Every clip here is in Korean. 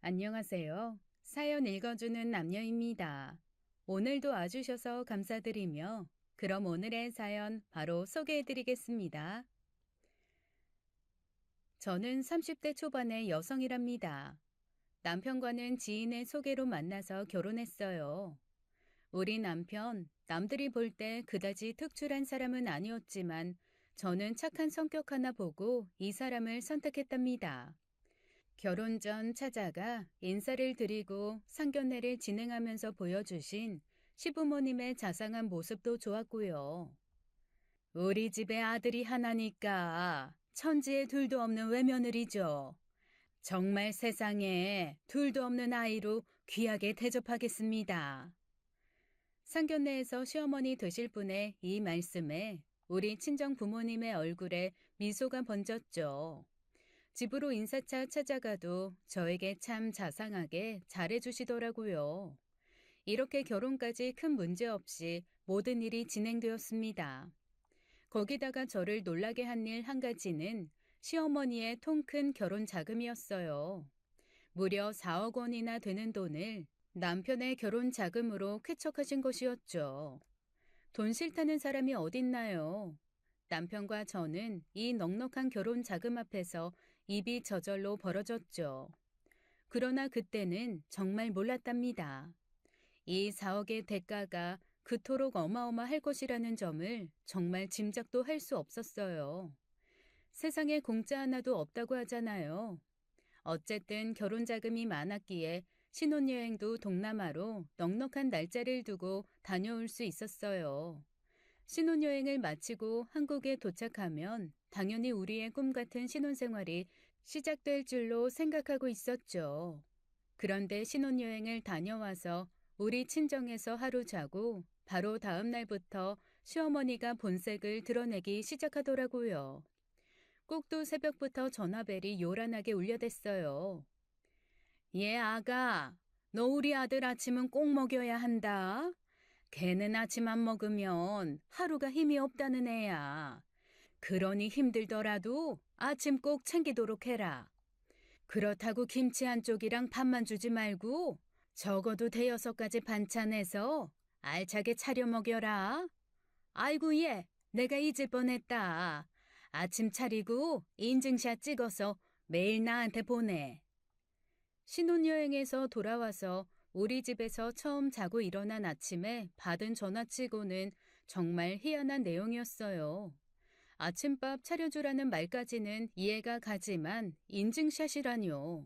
안녕하세요. 사연 읽어주는 남녀입니다. 오늘도 와주셔서 감사드리며, 그럼 오늘의 사연 바로 소개해드리겠습니다. 저는 30대 초반의 여성이랍니다. 남편과는 지인의 소개로 만나서 결혼했어요. 우리 남편, 남들이 볼 때 그다지 특출한 사람은 아니었지만, 저는 착한 성격 하나 보고 이 사람을 선택했답니다. 결혼 전 찾아가 인사를 드리고 상견례를 진행하면서 보여주신 시부모님의 자상한 모습도 좋았고요. 우리 집에 아들이 하나니까 천지에 둘도 없는 외며느리죠. 정말 세상에 둘도 없는 아이로 귀하게 대접하겠습니다. 상견례에서 시어머니 되실 분의 이 말씀에 우리 친정 부모님의 얼굴에 미소가 번졌죠. 집으로 인사차 찾아가도 저에게 참 자상하게 잘해주시더라고요. 이렇게 결혼까지 큰 문제 없이 모든 일이 진행되었습니다. 거기다가 저를 놀라게 한 일 한 가지는 시어머니의 통큰 결혼 자금이었어요. 무려 4억 원이나 되는 돈을 남편의 결혼 자금으로 쾌척하신 것이었죠. 돈 싫다는 사람이 어딨나요? 남편과 저는 이 넉넉한 결혼 자금 앞에서 입이 저절로 벌어졌죠. 그러나 그때는 정말 몰랐답니다. 이 4억의 대가가 그토록 어마어마할 것이라는 점을 정말 짐작도 할 수 없었어요. 세상에 공짜 하나도 없다고 하잖아요. 어쨌든 결혼 자금이 많았기에 신혼여행도 동남아로 넉넉한 날짜를 두고 다녀올 수 있었어요. 신혼여행을 마치고 한국에 도착하면 당연히 우리의 꿈 같은 신혼생활이 시작될 줄로 생각하고 있었죠. 그런데 신혼여행을 다녀와서 우리 친정에서 하루 자고 바로 다음 날부터 시어머니가 본색을 드러내기 시작하더라고요. 꼭두 새벽부터 전화벨이 요란하게 울려댔어요. 얘 아가, 너 우리 아들 아침은 꼭 먹여야 한다. 걔는 아침 안 먹으면 하루가 힘이 없다는 애야. 그러니 힘들더라도 아침 꼭 챙기도록 해라. 그렇다고 김치 한 쪽이랑 밥만 주지 말고 적어도 5-6가지 반찬해서 알차게 차려 먹여라. 아이고 얘, 내가 잊을 뻔했다. 아침 차리고 인증샷 찍어서 매일 나한테 보내. 신혼여행에서 돌아와서 우리 집에서 처음 자고 일어난 아침에 받은 전화치고는 정말 희한한 내용이었어요. 아침밥 차려주라는 말까지는 이해가 가지만 인증샷이라뇨.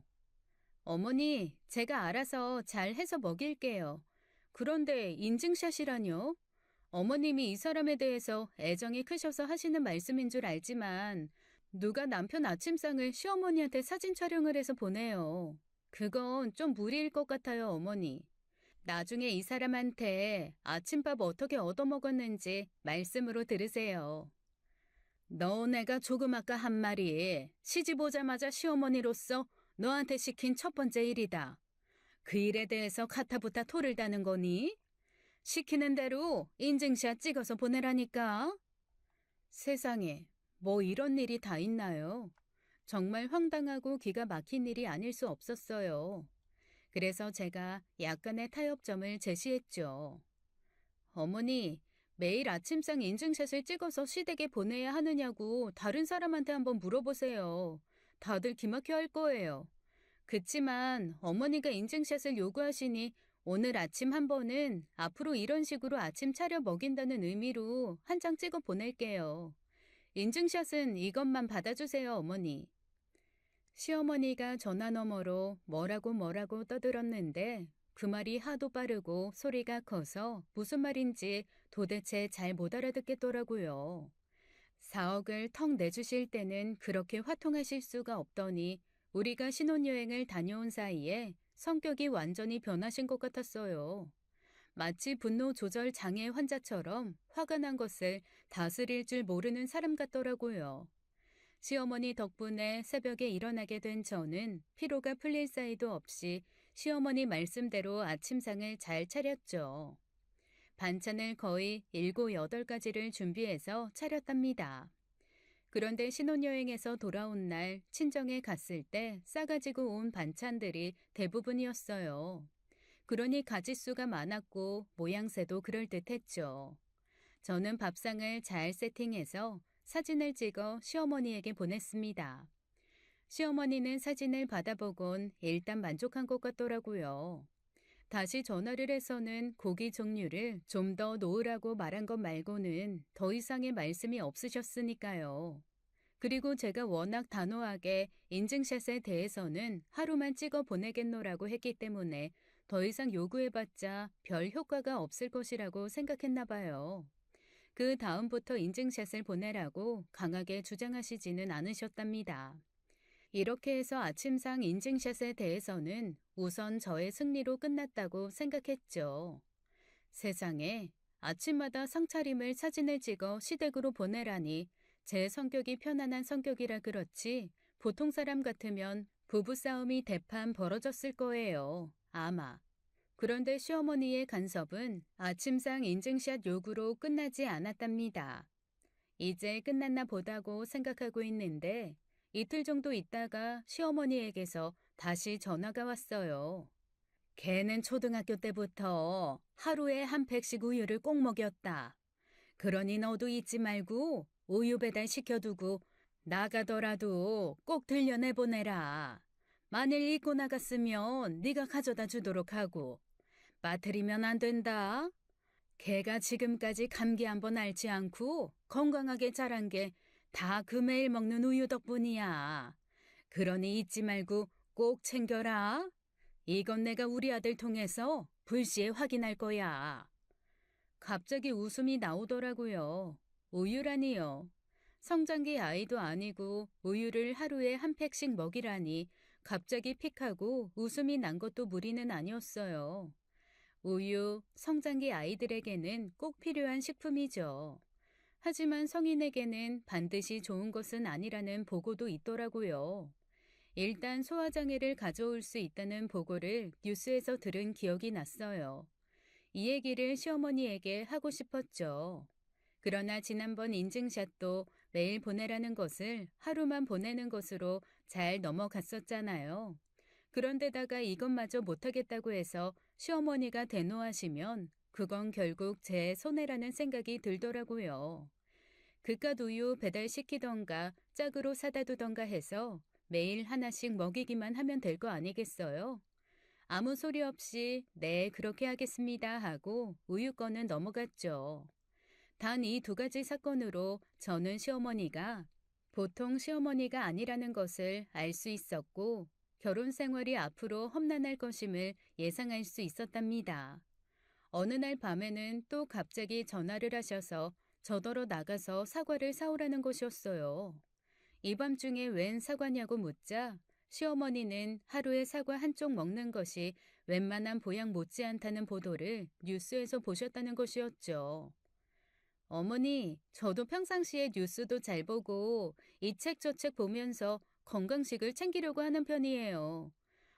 어머니, 제가 알아서 잘 해서 먹일게요. 그런데 인증샷이라뇨? 어머님이 이 사람에 대해서 애정이 크셔서 하시는 말씀인 줄 알지만 누가 남편 아침상을 시어머니한테 사진 촬영을 해서 보내요. 그건 좀 무리일 것 같아요, 어머니. 나중에 이 사람한테 아침밥 어떻게 얻어먹었는지 말씀으로 들으세요. 너 내가 조금 아까 한 말이 시집 오자마자 시어머니로서 너한테 시킨 첫 번째 일이다. 그 일에 대해서 카타부타 토를 다는 거니? 시키는 대로 인증샷 찍어서 보내라니까. 세상에, 뭐 이런 일이 다 있나요? 정말 황당하고 기가 막힌 일이 아닐 수 없었어요. 그래서 제가 약간의 타협점을 제시했죠. 어머니, 매일 아침상 인증샷을 찍어서 시댁에 보내야 하느냐고 다른 사람한테 한번 물어보세요. 다들 기막혀 할 거예요. 그치만 어머니가 인증샷을 요구하시니 오늘 아침 한 번은 앞으로 이런 식으로 아침 차려 먹인다는 의미로 한 장 찍어 보낼게요. 인증샷은 이것만 받아주세요, 어머니. 시어머니가 전화 너머로 뭐라고 떠들었는데 그 말이 하도 빠르고 소리가 커서 무슨 말인지 도대체 잘 못 알아듣겠더라고요. 4억을 턱 내주실 때는 그렇게 화통하실 수가 없더니 우리가 신혼여행을 다녀온 사이에 성격이 완전히 변하신 것 같았어요. 마치 분노 조절 장애 환자처럼 화가 난 것을 다스릴 줄 모르는 사람 같더라고요. 시어머니 덕분에 새벽에 일어나게 된 저는 피로가 풀릴 사이도 없이 시어머니 말씀대로 아침상을 잘 차렸죠. 반찬을 거의 7, 8가지를 준비해서 차렸답니다. 그런데 신혼여행에서 돌아온 날 친정에 갔을 때 싸가지고 온 반찬들이 대부분이었어요. 그러니 가짓수가 많았고 모양새도 그럴듯했죠. 저는 밥상을 잘 세팅해서 사진을 찍어 시어머니에게 보냈습니다. 시어머니는 사진을 받아보곤 일단 만족한 것 같더라고요. 다시 전화를 해서는 고기 종류를 좀 더 놓으라고 말한 것 말고는 더 이상의 말씀이 없으셨으니까요. 그리고 제가 워낙 단호하게 인증샷에 대해서는 하루만 찍어 보내겠노라고 했기 때문에 더 이상 요구해봤자 별 효과가 없을 것이라고 생각했나 봐요. 그 다음부터 인증샷을 보내라고 강하게 주장하시지는 않으셨답니다. 이렇게 해서 아침상 인증샷에 대해서는 우선 저의 승리로 끝났다고 생각했죠. 세상에, 아침마다 상차림을 사진을 찍어 시댁으로 보내라니 제 성격이 편안한 성격이라 그렇지 보통 사람 같으면 부부싸움이 대판 벌어졌을 거예요. 아마. 그런데 시어머니의 간섭은 아침상 인증샷 요구로 끝나지 않았답니다. 이제 끝났나 보다고 생각하고 있는데 이틀 정도 있다가 시어머니에게서 다시 전화가 왔어요. 걔는 초등학교 때부터 하루에 한 팩씩 우유를 꼭 먹였다. 그러니 너도 잊지 말고 우유 배달 시켜두고 나가더라도 꼭 들려내보내라. 만일 잊고 나갔으면 네가 가져다 주도록 하고. 빠뜨리면 안 된다. 걔가 지금까지 감기 한 번 앓지 않고 건강하게 자란 게 다 그 매일 먹는 우유 덕분이야. 그러니 잊지 말고 꼭 챙겨라. 이건 내가 우리 아들 통해서 불시에 확인할 거야. 갑자기 웃음이 나오더라고요. 우유라니요. 성장기 아이도 아니고 우유를 하루에 한 팩씩 먹이라니 갑자기 픽하고 웃음이 난 것도 무리는 아니었어요. 우유, 성장기 아이들에게는 꼭 필요한 식품이죠. 하지만 성인에게는 반드시 좋은 것은 아니라는 보고도 있더라고요. 일단 소화장애를 가져올 수 있다는 보고를 뉴스에서 들은 기억이 났어요. 이 얘기를 시어머니에게 하고 싶었죠. 그러나 지난번 인증샷도 매일 보내라는 것을 하루만 보내는 것으로 잘 넘어갔었잖아요. 그런데다가 이것마저 못하겠다고 해서 시어머니가 대노하시면 그건 결국 제 손해라는 생각이 들더라고요. 그깟 우유 배달시키던가 짝으로 사다 두던가 해서 매일 하나씩 먹이기만 하면 될 거 아니겠어요? 아무 소리 없이 네, 그렇게 하겠습니다 하고 우유권은 넘어갔죠. 단 이 두 가지 사건으로 저는 시어머니가 보통 시어머니가 아니라는 것을 알 수 있었고 결혼 생활이 앞으로 험난할 것임을 예상할 수 있었답니다. 어느 날 밤에는 또 갑자기 전화를 하셔서 저더러 나가서 사과를 사오라는 것이었어요. 이 밤중에 웬 사과냐고 묻자 시어머니는 하루에 사과 한 쪽 먹는 것이 웬만한 보양 못지않다는 보도를 뉴스에서 보셨다는 것이었죠. 어머니, 저도 평상시에 뉴스도 잘 보고 이 책 저 책 보면서 건강식을 챙기려고 하는 편이에요.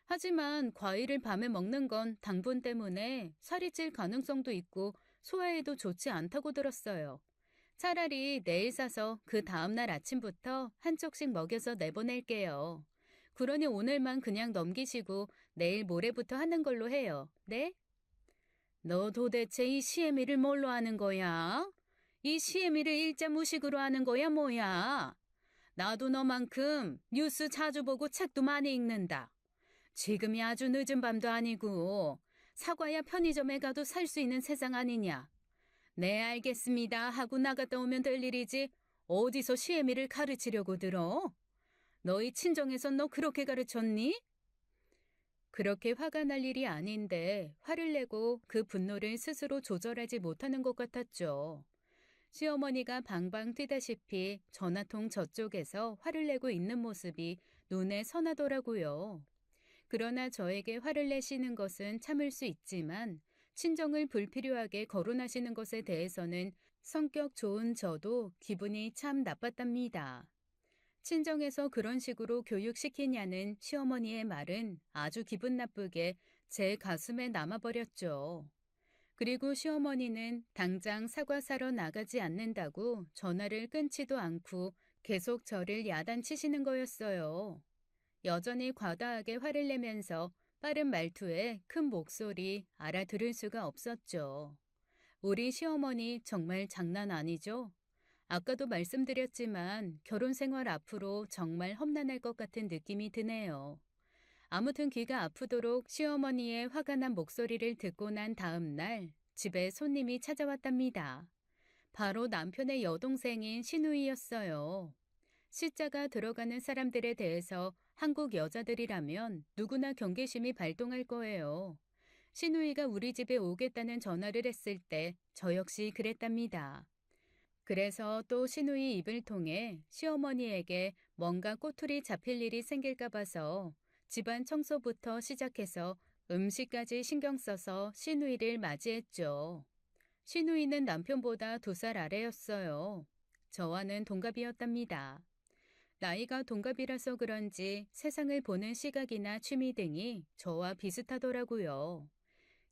하지만 과일을 밤에 먹는 건 당분 때문에 살이 찔 가능성도 있고 소화에도 좋지 않다고 들었어요. 차라리 내일 사서 그 다음날 아침부터 한 쪽씩 먹여서 내보낼게요. 그러니 오늘만 그냥 넘기시고 내일 모레부터 하는 걸로 해요. 네? 너 도대체 이 시애미를 뭘로 하는 거야? 이 시애미를 일자 무식으로 하는 거야 뭐야? 나도 너만큼 뉴스 자주 보고 책도 많이 읽는다. 지금이 아주 늦은 밤도 아니고 사과야 편의점에 가도 살 수 있는 세상 아니냐. 네, 알겠습니다 하고 나갔다 오면 될 일이지 어디서 시애미를 가르치려고 들어? 너희 친정에선 너 그렇게 가르쳤니? 그렇게 화가 날 일이 아닌데 화를 내고 그 분노를 스스로 조절하지 못하는 것 같았죠. 시어머니가 방방 뛰다시피 전화통 저쪽에서 화를 내고 있는 모습이 눈에 선하더라고요. 그러나 저에게 화를 내시는 것은 참을 수 있지만 친정을 불필요하게 거론하시는 것에 대해서는 성격 좋은 저도 기분이 참 나빴답니다. 친정에서 그런 식으로 교육시키냐는 시어머니의 말은 아주 기분 나쁘게 제 가슴에 남아버렸죠. 그리고 시어머니는 당장 사과 사러 나가지 않는다고 전화를 끊지도 않고 계속 저를 야단치시는 거였어요. 여전히 과다하게 화를 내면서 빠른 말투에 큰 목소리 알아들을 수가 없었죠. 우리 시어머니 정말 장난 아니죠? 아까도 말씀드렸지만 결혼 생활 앞으로 정말 험난할 것 같은 느낌이 드네요. 아무튼 귀가 아프도록 시어머니의 화가 난 목소리를 듣고 난 다음 날 집에 손님이 찾아왔답니다. 바로 남편의 여동생인 시누이였어요. 시자가 들어가는 사람들에 대해서 한국 여자들이라면 누구나 경계심이 발동할 거예요. 시누이가 우리 집에 오겠다는 전화를 했을 때 저 역시 그랬답니다. 그래서 또 시누이 입을 통해 시어머니에게 뭔가 꼬투리 잡힐 일이 생길까 봐서 집안 청소부터 시작해서 음식까지 신경 써서 시누이를 맞이했죠. 시누이는 남편보다 2살 아래였어요. 저와는 동갑이었답니다. 나이가 동갑이라서 그런지 세상을 보는 시각이나 취미 등이 저와 비슷하더라고요.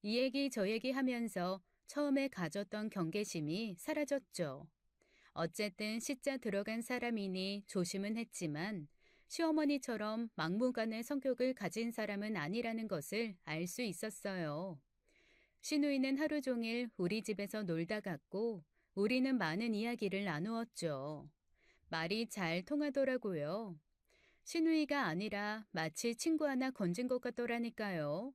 이 얘기 저 얘기 하면서 처음에 가졌던 경계심이 사라졌죠. 어쨌든 시자 들어간 사람이니 조심은 했지만 시어머니처럼 막무가내 성격을 가진 사람은 아니라는 것을 알 수 있었어요. 시누이는 하루 종일 우리 집에서 놀다 갔고 우리는 많은 이야기를 나누었죠. 말이 잘 통하더라고요. 시누이가 아니라 마치 친구 하나 건진 것 같더라니까요.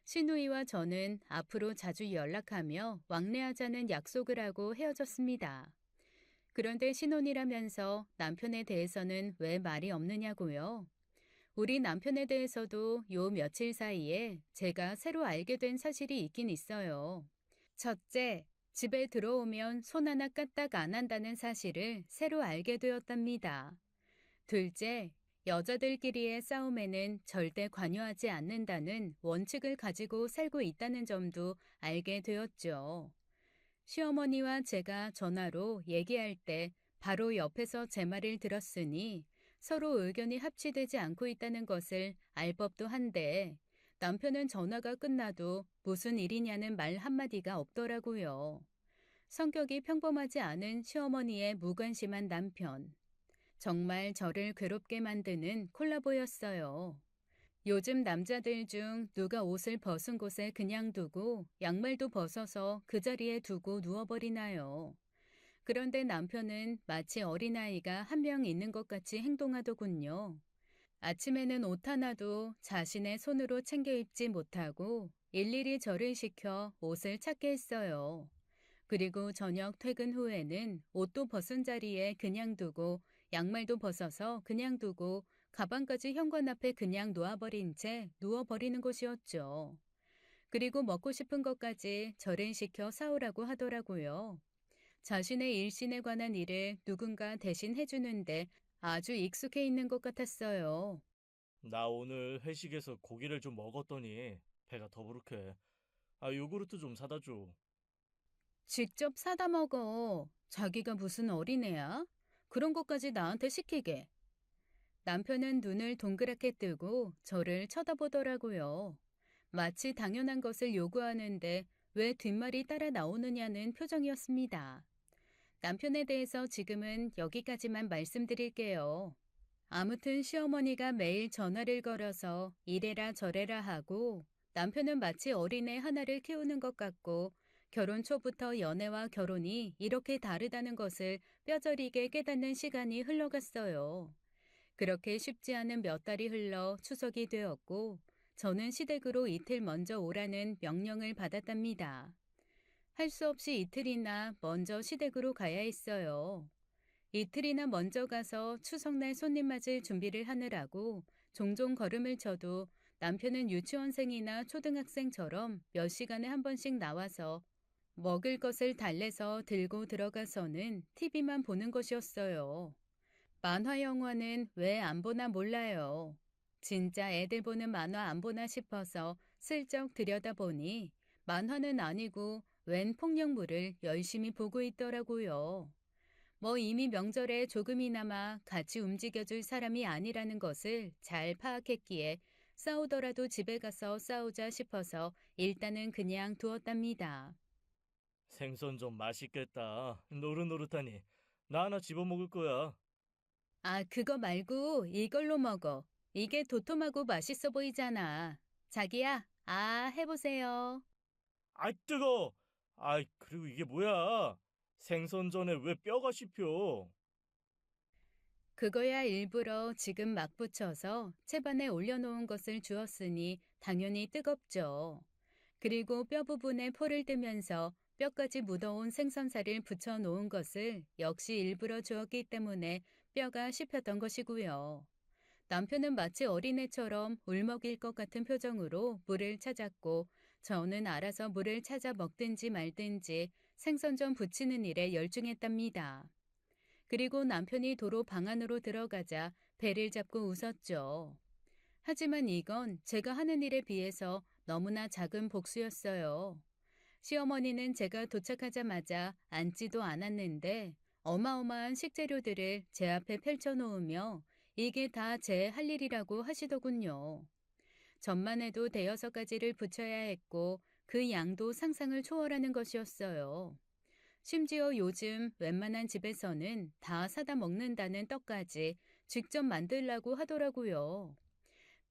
시누이와 저는 앞으로 자주 연락하며 왕래하자는 약속을 하고 헤어졌습니다. 그런데 신혼이라면서 남편에 대해서는 왜 말이 없느냐고요? 우리 남편에 대해서도 요 며칠 사이에 제가 새로 알게 된 사실이 있긴 있어요. 첫째, 집에 들어오면 손 하나 까딱 안 한다는 사실을 새로 알게 되었답니다. 둘째, 여자들끼리의 싸움에는 절대 관여하지 않는다는 원칙을 가지고 살고 있다는 점도 알게 되었죠. 시어머니와 제가 전화로 얘기할 때 바로 옆에서 제 말을 들었으니 서로 의견이 합치되지 않고 있다는 것을 알 법도 한데 남편은 전화가 끝나도 무슨 일이냐는 말 한마디가 없더라고요. 성격이 평범하지 않은 시어머니의 무관심한 남편. 정말 저를 괴롭게 만드는 콜라보였어요. 요즘 남자들 중 누가 옷을 벗은 곳에 그냥 두고 양말도 벗어서 그 자리에 두고 누워버리나요? 그런데 남편은 마치 어린아이가 한 명 있는 것 같이 행동하더군요. 아침에는 옷 하나도 자신의 손으로 챙겨 입지 못하고 일일이 저를 시켜 옷을 찾게 했어요. 그리고 저녁 퇴근 후에는 옷도 벗은 자리에 그냥 두고 양말도 벗어서 그냥 두고 가방까지 현관 앞에 그냥 놓아버린 채 누워버리는 곳이었죠. 그리고 먹고 싶은 것까지 저를 시켜 사오라고 하더라고요. 자신의 일신에 관한 일을 누군가 대신 해주는데 아주 익숙해 있는 것 같았어요. 나 오늘 회식에서 고기를 좀 먹었더니 배가 더부룩해. 아, 요구르트 좀 사다 줘. 직접 사다 먹어. 자기가 무슨 어린애야? 그런 것까지 나한테 시키게. 남편은 눈을 동그랗게 뜨고 저를 쳐다보더라고요. 마치 당연한 것을 요구하는데 왜 뒷말이 따라 나오느냐는 표정이었습니다. 남편에 대해서 지금은 여기까지만 말씀드릴게요. 아무튼 시어머니가 매일 전화를 걸어서 이래라 저래라 하고 남편은 마치 어린애 하나를 키우는 것 같고 결혼 초부터 연애와 결혼이 이렇게 다르다는 것을 뼈저리게 깨닫는 시간이 흘러갔어요. 그렇게 쉽지 않은 몇 달이 흘러 추석이 되었고 저는 시댁으로 이틀 먼저 오라는 명령을 받았답니다. 할 수 없이 이틀이나 먼저 시댁으로 가야 했어요. 이틀이나 먼저 가서 추석날 손님 맞을 준비를 하느라고 종종 걸음을 쳐도 남편은 유치원생이나 초등학생처럼 몇 시간에 한 번씩 나와서 먹을 것을 달래서 들고 들어가서는 TV만 보는 것이었어요. 만화 영화는 왜 안 보나 몰라요. 진짜 애들 보는 만화 안 보나 싶어서 슬쩍 들여다보니 만화는 아니고 웬 폭력물을 열심히 보고 있더라고요. 뭐 이미 명절에 조금이나마 같이 움직여줄 사람이 아니라는 것을 잘 파악했기에 싸우더라도 집에 가서 싸우자 싶어서 일단은 그냥 두었답니다. 생선 좀 맛있겠다. 노릇노릇하니. 나 하나 집어먹을 거야. 아, 그거 말고 이걸로 먹어. 이게 도톰하고 맛있어 보이잖아. 자기야, 아, 해보세요. 아, 뜨거! 아, 그리고 이게 뭐야? 생선전에 왜 뼈가 씹혀? 그거야 일부러 지금 막 붙여서 채반에 올려놓은 것을 주었으니 당연히 뜨겁죠. 그리고 뼈 부분에 포를 뜨면서 뼈까지 묻어온 생선살을 붙여 놓은 것을 역시 일부러 주었기 때문에 뼈가 씹혔던 것이고요. 남편은 마치 어린애처럼 울먹일 것 같은 표정으로 물을 찾았고 저는 알아서 물을 찾아 먹든지 말든지 생선전 부치는 일에 열중했답니다. 그리고 남편이 도로 방 안으로 들어가자 배를 잡고 웃었죠. 하지만 이건 제가 하는 일에 비해서 너무나 작은 복수였어요. 시어머니는 제가 도착하자마자 앉지도 않았는데 어마어마한 식재료들을 제 앞에 펼쳐놓으며 이게 다 제 할 일이라고 하시더군요. 전만 해도 대여섯 가지를 붙여야 했고 그 양도 상상을 초월하는 것이었어요. 심지어 요즘 웬만한 집에서는 다 사다 먹는다는 떡까지 직접 만들라고 하더라고요.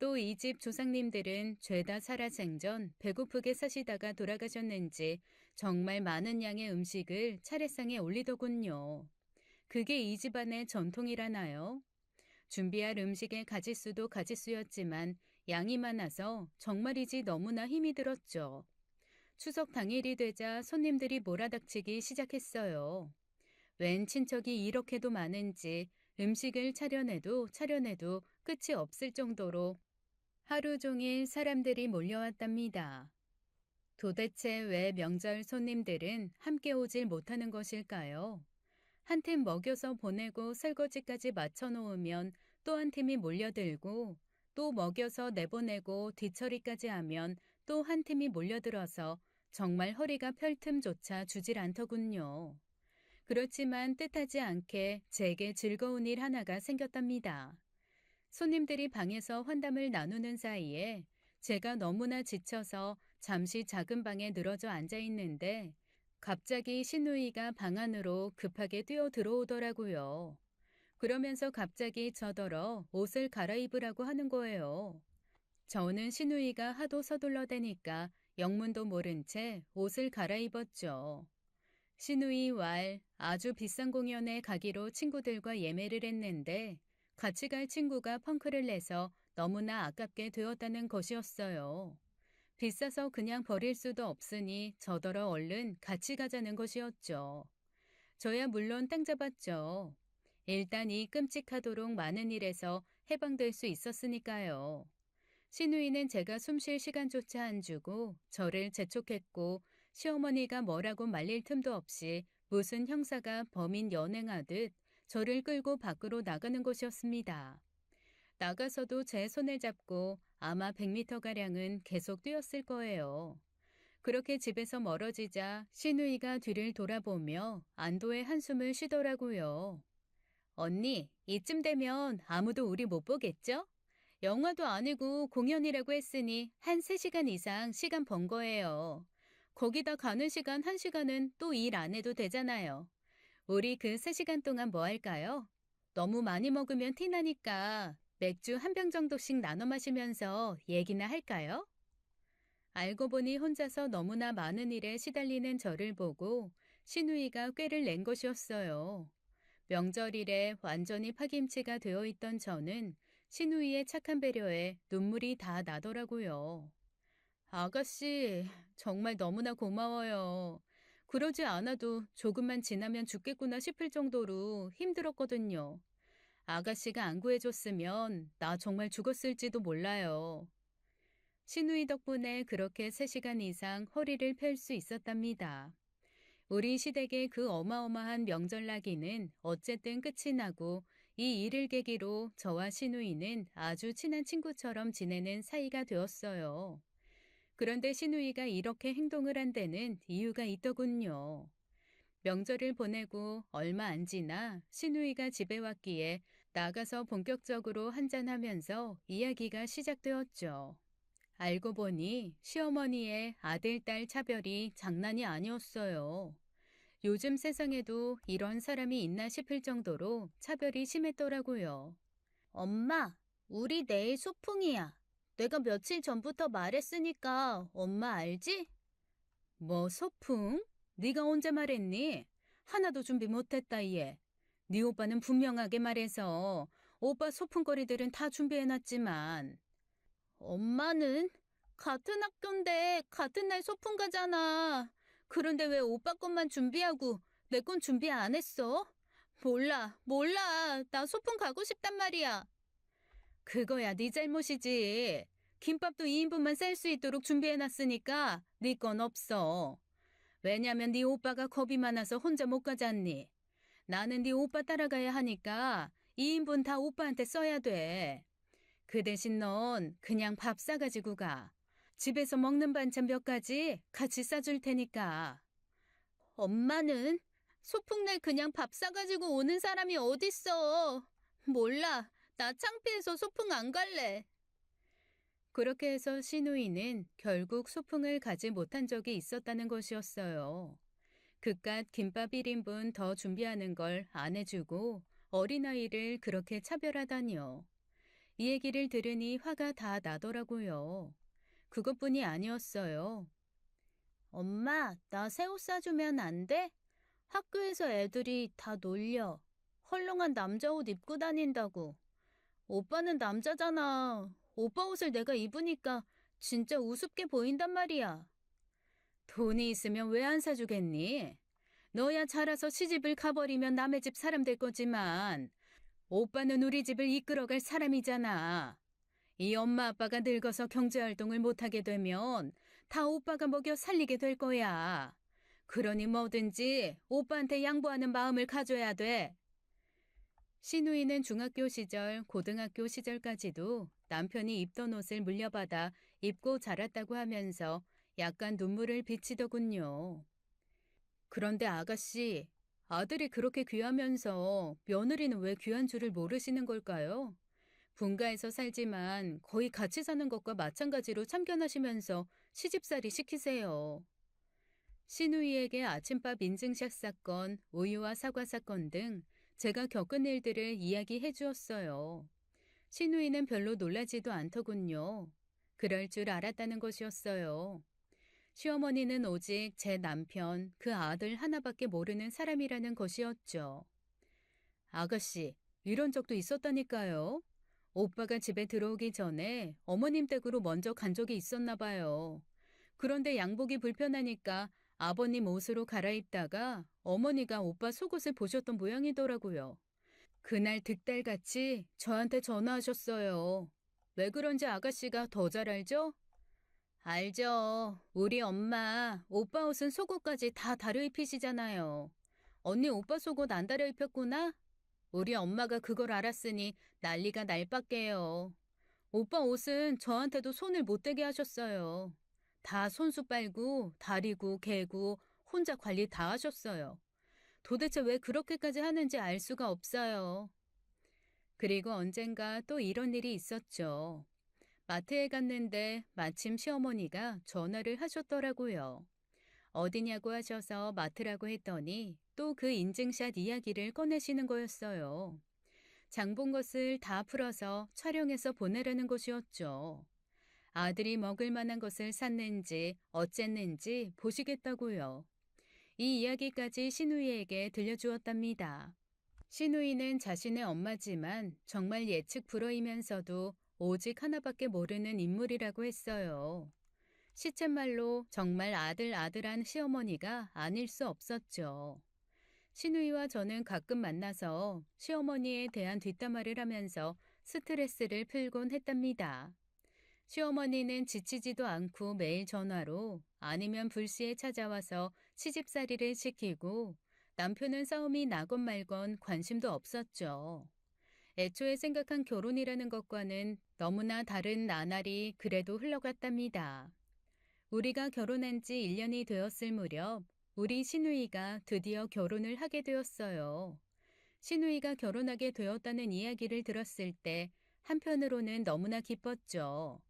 또 이 집 조상님들은 죄다 살아생전 배고프게 사시다가 돌아가셨는지 정말 많은 양의 음식을 차례상에 올리더군요. 그게 이 집안의 전통이라나요? 준비할 음식의 가짓수도 가짓수였지만 양이 많아서 정말이지 너무나 힘이 들었죠. 추석 당일이 되자 손님들이 몰아닥치기 시작했어요. 웬 친척이 이렇게도 많은지 음식을 차려내도 끝이 없을 정도로 하루 종일 사람들이 몰려왔답니다. 도대체 왜 명절 손님들은 함께 오질 못하는 것일까요? 한 팀 먹여서 보내고 설거지까지 맞춰놓으면 또 한 팀이 몰려들고 또 먹여서 내보내고 뒤처리까지 하면 또 한 팀이 몰려들어서 정말 허리가 펼 틈조차 주질 않더군요. 그렇지만 뜻하지 않게 제게 즐거운 일 하나가 생겼답니다. 손님들이 방에서 환담을 나누는 사이에 제가 너무나 지쳐서 잠시 작은 방에 늘어져 앉아 있는데 갑자기 시누이가 방 안으로 급하게 뛰어 들어오더라고요. 그러면서 갑자기 저더러 옷을 갈아입으라고 하는 거예요. 저는 시누이가 하도 서둘러대니까 영문도 모른 채 옷을 갈아입었죠. 시누이 왈 아주 비싼 공연에 가기로 친구들과 예매를 했는데 같이 갈 친구가 펑크를 내서 너무나 아깝게 되었다는 것이었어요. 비싸서 그냥 버릴 수도 없으니 저더러 얼른 같이 가자는 것이었죠. 저야 물론 땅 잡았죠. 일단 이 끔찍하도록 많은 일에서 해방될 수 있었으니까요. 시누이는 제가 숨쉴 시간조차 안 주고 저를 재촉했고 시어머니가 뭐라고 말릴 틈도 없이 무슨 형사가 범인 연행하듯 저를 끌고 밖으로 나가는 것이었습니다. 나가서도 제 손을 잡고 아마 100m가량은 계속 뛰었을 거예요. 그렇게 집에서 멀어지자 시누이가 뒤를 돌아보며 안도의 한숨을 쉬더라고요. 언니, 이쯤 되면 아무도 우리 못 보겠죠? 영화도 아니고 공연이라고 했으니 한 3시간 이상 시간 번 거예요. 거기다 가는 시간 1시간은 또 일 안 해도 되잖아요. 우리 그 3시간 동안 뭐 할까요? 너무 많이 먹으면 티나니까 맥주 한 병 정도씩 나눠 마시면서 얘기나 할까요? 알고 보니 혼자서 너무나 많은 일에 시달리는 저를 보고 시누이가 꾀를 낸 것이었어요. 명절일에 완전히 파김치가 되어 있던 저는 시누이의 착한 배려에 눈물이 다 나더라고요. 아가씨, 정말 너무나 고마워요. 그러지 않아도 조금만 지나면 죽겠구나 싶을 정도로 힘들었거든요. 아가씨가 안 구해줬으면 나 정말 죽었을지도 몰라요. 시누이 덕분에 그렇게 3시간 이상 허리를 펼 수 있었답니다. 우리 시댁의 그 어마어마한 명절나기는 어쨌든 끝이 나고 이 일을 계기로 저와 시누이는 아주 친한 친구처럼 지내는 사이가 되었어요. 그런데 시누이가 이렇게 행동을 한 데는 이유가 있더군요. 명절을 보내고 얼마 안 지나 시누이가 집에 왔기에 나가서 본격적으로 한잔하면서 이야기가 시작되었죠. 알고 보니 시어머니의 아들, 딸 차별이 장난이 아니었어요. 요즘 세상에도 이런 사람이 있나 싶을 정도로 차별이 심했더라고요. 엄마, 우리 내일 소풍이야. 내가 며칠 전부터 말했으니까 엄마 알지? 뭐 소풍? 네가 언제 말했니? 하나도 준비 못했다 얘. 네 오빠는 분명하게 말해서 오빠 소풍거리들은 다 준비해놨지만 엄마는 같은 학교인데 같은 날 소풍 가잖아. 그런데 왜 오빠 것만 준비하고 내 건 준비 안 했어? 몰라. 나 소풍 가고 싶단 말이야. 그거야 네 잘못이지. 김밥도 2인분만 쌀 수 있도록 준비해놨으니까 네 건 없어. 왜냐면 네 오빠가 겁이 많아서 혼자 못 가잖니. 나는 네 오빠 따라가야 하니까 2인분 다 오빠한테 써야 돼. 그 대신 넌 그냥 밥 싸가지고 가. 집에서 먹는 반찬 몇 가지 같이 싸줄 테니까. 엄마는 소풍날 그냥 밥 싸가지고 오는 사람이 어딨어. 몰라. 나 창피해서 소풍 안 갈래. 그렇게 해서 시누이는 결국 소풍을 가지 못한 적이 있었다는 것이었어요. 그깟 김밥 1인분 더 준비하는 걸 안 해주고 어린아이를 그렇게 차별하다니요. 이 얘기를 들으니 화가 다 나더라고요. 그것뿐이 아니었어요. 엄마, 나 새 옷 사주면 안 돼? 학교에서 애들이 다 놀려. 헐렁한 남자 옷 입고 다닌다고. 오빠는 남자잖아. 오빠 옷을 내가 입으니까 진짜 우습게 보인단 말이야. 돈이 있으면 왜 안 사주겠니? 너야 자라서 시집을 가버리면 남의 집 사람 될 거지만 오빠는 우리 집을 이끌어갈 사람이잖아. 이 엄마 아빠가 늙어서 경제활동을 못하게 되면 다 오빠가 먹여 살리게 될 거야. 그러니 뭐든지 오빠한테 양보하는 마음을 가져야 돼. 시누이는 중학교 시절, 고등학교 시절까지도 남편이 입던 옷을 물려받아 입고 자랐다고 하면서 약간 눈물을 비치더군요. 그런데 아가씨, 아들이 그렇게 귀하면서 며느리는 왜 귀한 줄을 모르시는 걸까요? 분가에서 살지만 거의 같이 사는 것과 마찬가지로 참견하시면서 시집살이 시키세요. 시누이에게 아침밥 인증샷 사건, 우유와 사과 사건 등 제가 겪은 일들을 이야기해 주었어요. 시누이는 별로 놀라지도 않더군요. 그럴 줄 알았다는 것이었어요. 시어머니는 오직 제 남편, 그 아들 하나밖에 모르는 사람이라는 것이었죠. 아가씨, 이런 적도 있었다니까요. 오빠가 집에 들어오기 전에 어머님 댁으로 먼저 간 적이 있었나 봐요. 그런데 양복이 불편하니까 아버님 옷으로 갈아입다가 어머니가 오빠 속옷을 보셨던 모양이더라고요. 그날 득달같이 저한테 전화하셨어요. 왜 그런지 아가씨가 더 잘 알죠? 알죠. 우리 엄마 오빠 옷은 속옷까지 다 다려 입히시잖아요. 언니 오빠 속옷 안 다려 입혔구나? 우리 엄마가 그걸 알았으니 난리가 날 밖에요. 오빠 옷은 저한테도 손을 못 대게 하셨어요. 다 손수 빨고 다리고 개고 혼자 관리 다 하셨어요. 도대체 왜 그렇게까지 하는지 알 수가 없어요. 그리고 언젠가 또 이런 일이 있었죠. 마트에 갔는데 마침 시어머니가 전화를 하셨더라고요. 어디냐고 하셔서 마트라고 했더니 또 그 인증샷 이야기를 꺼내시는 거였어요. 장 본 것을 다 풀어서 촬영해서 보내라는 것이었죠. 아들이 먹을 만한 것을 샀는지 어쨌는지 보시겠다고요. 이 이야기까지 시누이에게 들려주었답니다. 시누이는 자신의 엄마지만 정말 예측 불허이면서도 오직 하나밖에 모르는 인물이라고 했어요. 시쳇말로 정말 아들한 시어머니가 아닐 수 없었죠. 시누이와 저는 가끔 만나서 시어머니에 대한 뒷담화를 하면서 스트레스를 풀곤 했답니다. 시어머니는 지치지도 않고 매일 전화로 아니면 불시에 찾아와서 시집살이를 시키고 남편은 싸움이 나건 말건 관심도 없었죠. 애초에 생각한 결혼이라는 것과는 너무나 다른 나날이 그래도 흘러갔답니다. 우리가 결혼한 지 1년이 되었을 무렵 우리 시누이가 드디어 결혼을 하게 되었어요. 시누이가 결혼하게 되었다는 이야기를 들었을 때 한편으로는 너무나 기뻤죠.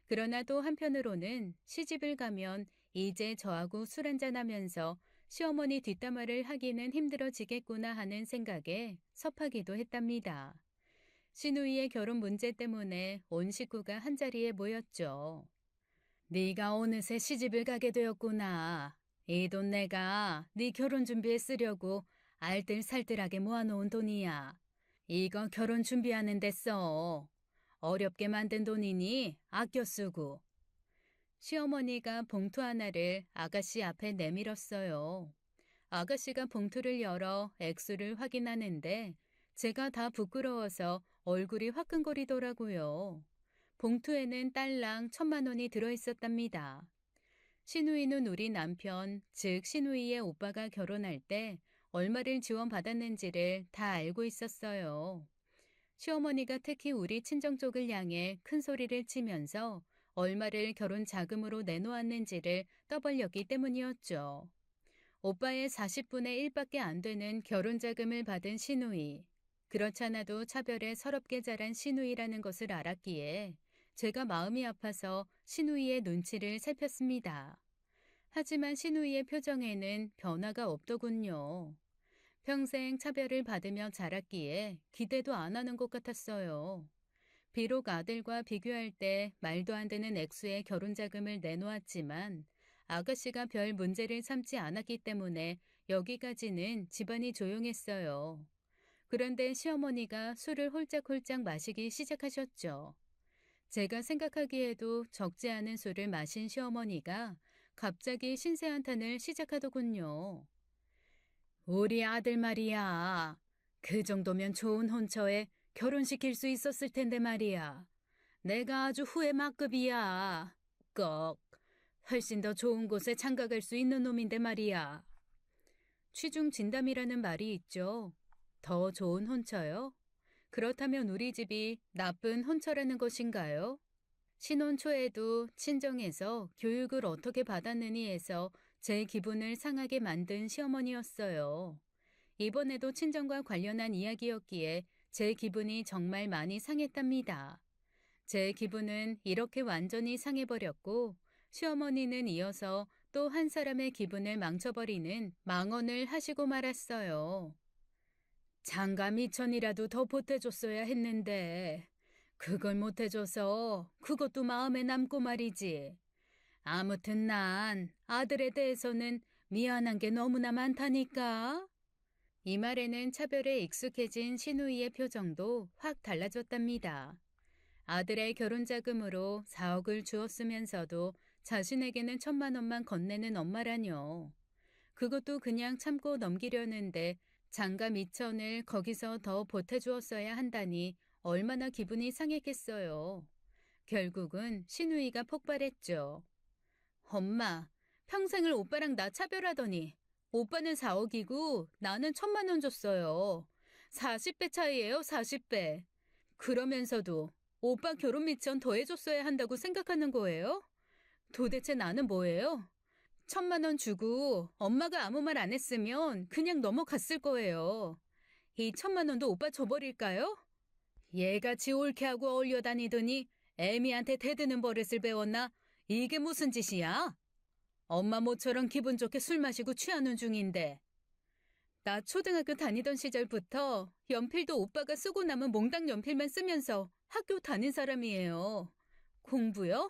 그러나 또 한편으로는 시집을 가면 이제 저하고 술 한잔하면서 시어머니 뒷담화를 하기는 힘들어지겠구나 하는 생각에 섭하기도 했답니다. 시누이의 결혼 문제 때문에 온 식구가 한자리에 모였죠. 네가 어느새 시집을 가게 되었구나. 이 돈 내가 네 결혼 준비에 쓰려고 알뜰살뜰하게 모아놓은 돈이야. 이거 결혼 준비하는 데 써. 어렵게 만든 돈이니 아껴 쓰고. 시어머니가 봉투 하나를 아가씨 앞에 내밀었어요. 아가씨가 봉투를 열어 액수를 확인하는데 제가 다 부끄러워서 얼굴이 화끈거리더라고요. 봉투에는 딸랑 1,000만 원이 들어있었답니다. 시누이는 우리 남편, 즉 시누이의 오빠가 결혼할 때 얼마를 지원받았는지를 다 알고 있었어요. 시어머니가 특히 우리 친정 쪽을 향해 큰 소리를 치면서 얼마를 결혼 자금으로 내놓았는지를 떠벌렸기 때문이었죠. 오빠의 40분의 1밖에 안 되는 결혼 자금을 받은 시누이. 그렇잖아도 차별에 서럽게 자란 시누이라는 것을 알았기에 제가 마음이 아파서 시누이의 눈치를 살폈습니다. 하지만 시누이의 표정에는 변화가 없더군요. 평생 차별을 받으며 자랐기에 기대도 안 하는 것 같았어요. 비록 아들과 비교할 때 말도 안 되는 액수의 결혼 자금을 내놓았지만 아가씨가 별 문제를 삼지 않았기 때문에 여기까지는 집안이 조용했어요. 그런데 시어머니가 술을 홀짝홀짝 마시기 시작하셨죠. 제가 생각하기에도 적지 않은 술을 마신 시어머니가 갑자기 신세한탄을 시작하더군요. 우리 아들 말이야. 그 정도면 좋은 혼처에 결혼시킬 수 있었을 텐데 말이야. 내가 아주 후회 막급이야. 꺽. 훨씬 더 좋은 곳에 장가갈 수 있는 놈인데 말이야. 취중 진담이라는 말이 있죠. 더 좋은 혼처요? 그렇다면 우리 집이 나쁜 혼처라는 것인가요? 신혼 초에도 친정에서 교육을 어떻게 받았느니 해서 제 기분을 상하게 만든 시어머니였어요. 이번에도 친정과 관련한 이야기였기에 제 기분이 정말 많이 상했답니다. 제 기분은 이렇게 완전히 상해버렸고 시어머니는 이어서 또 한 사람의 기분을 망쳐버리는 망언을 하시고 말았어요. 장가 미천이라도 더 보태줬어야 했는데 그걸 못해줘서 그것도 마음에 남고 말이지. 아무튼 난 아들에 대해서는 미안한 게 너무나 많다니까. 이 말에는 차별에 익숙해진 시누이의 표정도 확 달라졌답니다. 아들의 결혼 자금으로 4억을 주었으면서도 자신에게는 1,000만 원만 건네는 엄마라뇨. 그것도 그냥 참고 넘기려는데 장가 미천을 거기서 더 보태주었어야 한다니 얼마나 기분이 상했겠어요. 결국은 시누이가 폭발했죠. 엄마, 평생을 오빠랑 나 차별하더니 오빠는 4억이고 나는 1,000만 원 줬어요. 40배 차이예요, 40배. 그러면서도 오빠 결혼 미천 더 해줬어야 한다고 생각하는 거예요? 도대체 나는 뭐예요? 1,000만 원 주고 엄마가 아무 말 안 했으면 그냥 넘어갔을 거예요. 이 1,000만 원도 오빠 줘버릴까요? 얘같이 옳게 하고 어울려 다니더니 애미한테 대드는 버릇을 배웠나? 이게 무슨 짓이야? 엄마 모처럼 기분 좋게 술 마시고 취하는 중인데. 나 초등학교 다니던 시절부터 연필도 오빠가 쓰고 남은 몽당 연필만 쓰면서 학교 다닌 사람이에요. 공부요?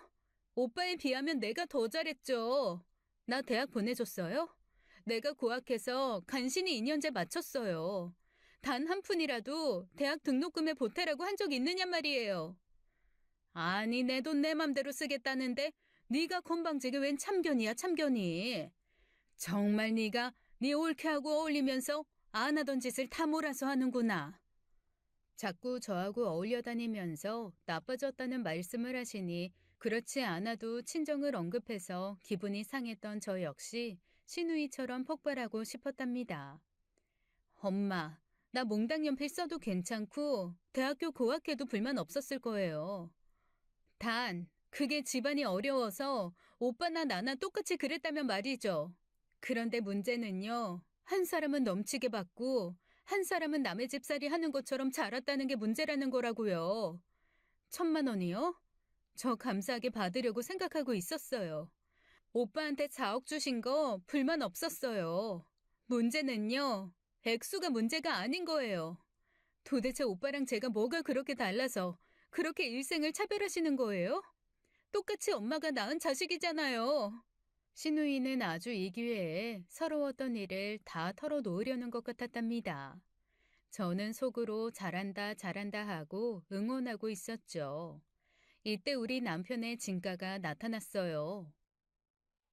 오빠에 비하면 내가 더 잘했죠. 나 대학 보내줬어요? 내가 고학해서 간신히 2년제 마쳤어요. 단 한 푼이라도 대학 등록금에 보태라고 한 적 있느냐 말이에요. 아니 내 돈 내 맘대로 쓰겠다는데 네가 건방지게 웬 참견이야 참견이. 정말 네가 네 옳게 하고 어울리면서 안 하던 짓을 다 몰아서 하는구나. 자꾸 저하고 어울려 다니면서 나빠졌다는 말씀을 하시니 그렇지 않아도 친정을 언급해서 기분이 상했던 저 역시 시누이처럼 폭발하고 싶었답니다. 엄마, 나 몽당 연필 써도 괜찮고 대학교 고학해도 불만 없었을 거예요. 단, 그게 집안이 어려워서 오빠나 나나 똑같이 그랬다면 말이죠. 그런데 문제는요. 한 사람은 넘치게 받고 한 사람은 남의 집살이 하는 것처럼 자랐다는 게 문제라는 거라고요. 1,000만 원이요? 저 감사하게 받으려고 생각하고 있었어요. 오빠한테 자억 주신 거 불만 없었어요. 문제는요, 액수가 문제가 아닌 거예요. 도대체 오빠랑 제가 뭐가 그렇게 달라서 그렇게 일생을 차별하시는 거예요? 똑같이 엄마가 낳은 자식이잖아요. 신우이는 아주 이 기회에 서러웠던 일을 다 털어놓으려는 것 같았답니다. 저는 속으로 잘한다, 잘한다 하고 응원하고 있었죠. 이때 우리 남편의 진가가 나타났어요.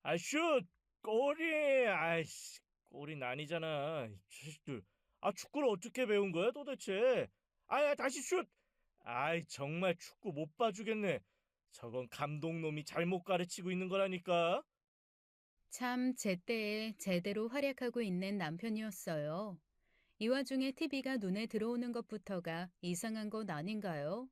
아, 슛! 골이! 아이씨, 골이 아니잖아. 이 자식들. 아, 축구를 어떻게 배운 거야, 도대체? 아야, 다시 슛! 아이, 정말 축구 못 봐주겠네. 저건 감독놈이 잘못 가르치고 있는 거라니까. 참 제때에 제대로 활약하고 있는 남편이었어요. 이 와중에 TV가 눈에 들어오는 것부터가 이상한 것 아닌가요?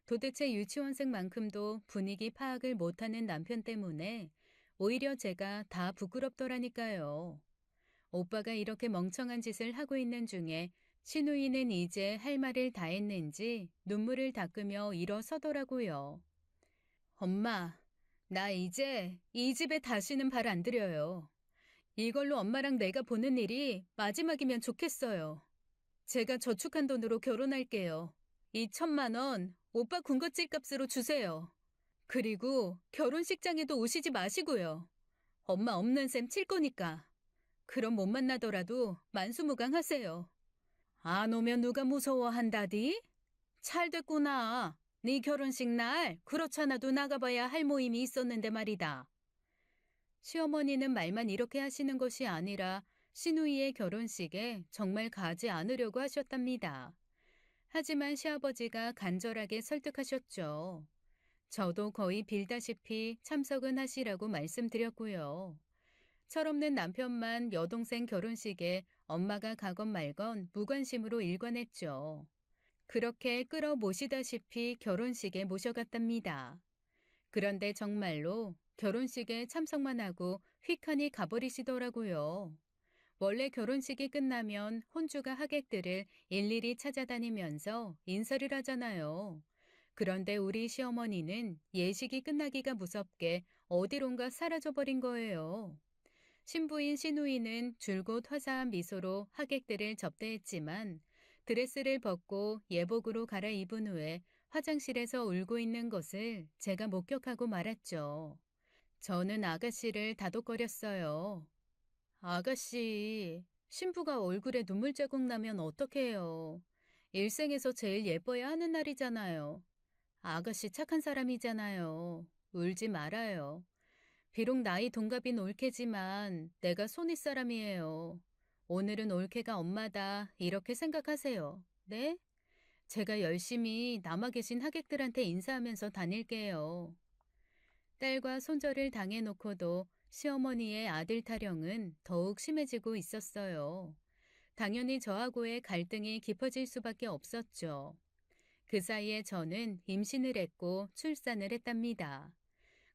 도대체 유치원생만큼도 분위기 파악을 못하는 남편 때문에 오히려 제가 다 부끄럽더라니까요. 오빠가 이렇게 멍청한 짓을 하고 있는 중에 신우이는 이제 할 말을 다 했는지 눈물을 닦으며 일어서더라고요. 엄마, 나 이제 이 집에 다시는 발 안 들여요. 이걸로 엄마랑 내가 보는 일이 마지막이면 좋겠어요. 제가 저축한 돈으로 결혼할게요. 2천만 원 오빠 군것질 값으로 주세요. 그리고 결혼식장에도 오시지 마시고요. 엄마 없는 셈 칠 거니까. 그럼 못 만나더라도 만수무강하세요. 안 오면 누가 무서워한다디? 잘 됐구나. 네 결혼식 날 그렇잖아도 나가봐야 할 모임이 있었는데 말이다. 시어머니는 말만 이렇게 하시는 것이 아니라 시누이의 결혼식에 정말 가지 않으려고 하셨답니다. 하지만 시아버지가 간절하게 설득하셨죠. 저도 거의 빌다시피 참석은 하시라고 말씀드렸고요. 철없는 남편만 여동생 결혼식에 엄마가 가건 말건 무관심으로 일관했죠. 그렇게 끌어모시다시피 결혼식에 모셔갔답니다. 그런데 정말로 결혼식에 참석만 하고 휙하니 가버리시더라고요. 원래 결혼식이 끝나면 혼주가 하객들을 일일이 찾아다니면서 인사를 하잖아요. 그런데 우리 시어머니는 예식이 끝나기가 무섭게 어디론가 사라져버린 거예요. 신부인 신우이는 줄곧 화사한 미소로 하객들을 접대했지만 드레스를 벗고 예복으로 갈아입은 후에 화장실에서 울고 있는 것을 제가 목격하고 말았죠. 저는 아가씨를 다독거렸어요. 아가씨, 신부가 얼굴에 눈물 자국 나면 어떡해요. 일생에서 제일 예뻐야 하는 날이잖아요. 아가씨 착한 사람이잖아요. 울지 말아요. 비록 나이 동갑인 올케지만 내가 손윗 사람이에요. 오늘은 올케가 엄마다 이렇게 생각하세요. 네? 제가 열심히 남아 계신 하객들한테 인사하면서 다닐게요. 딸과 손절을 당해놓고도 시어머니의 아들 타령은 더욱 심해지고 있었어요. 당연히 저하고의 갈등이 깊어질 수밖에 없었죠. 그 사이에 저는 임신을 했고 출산을 했답니다.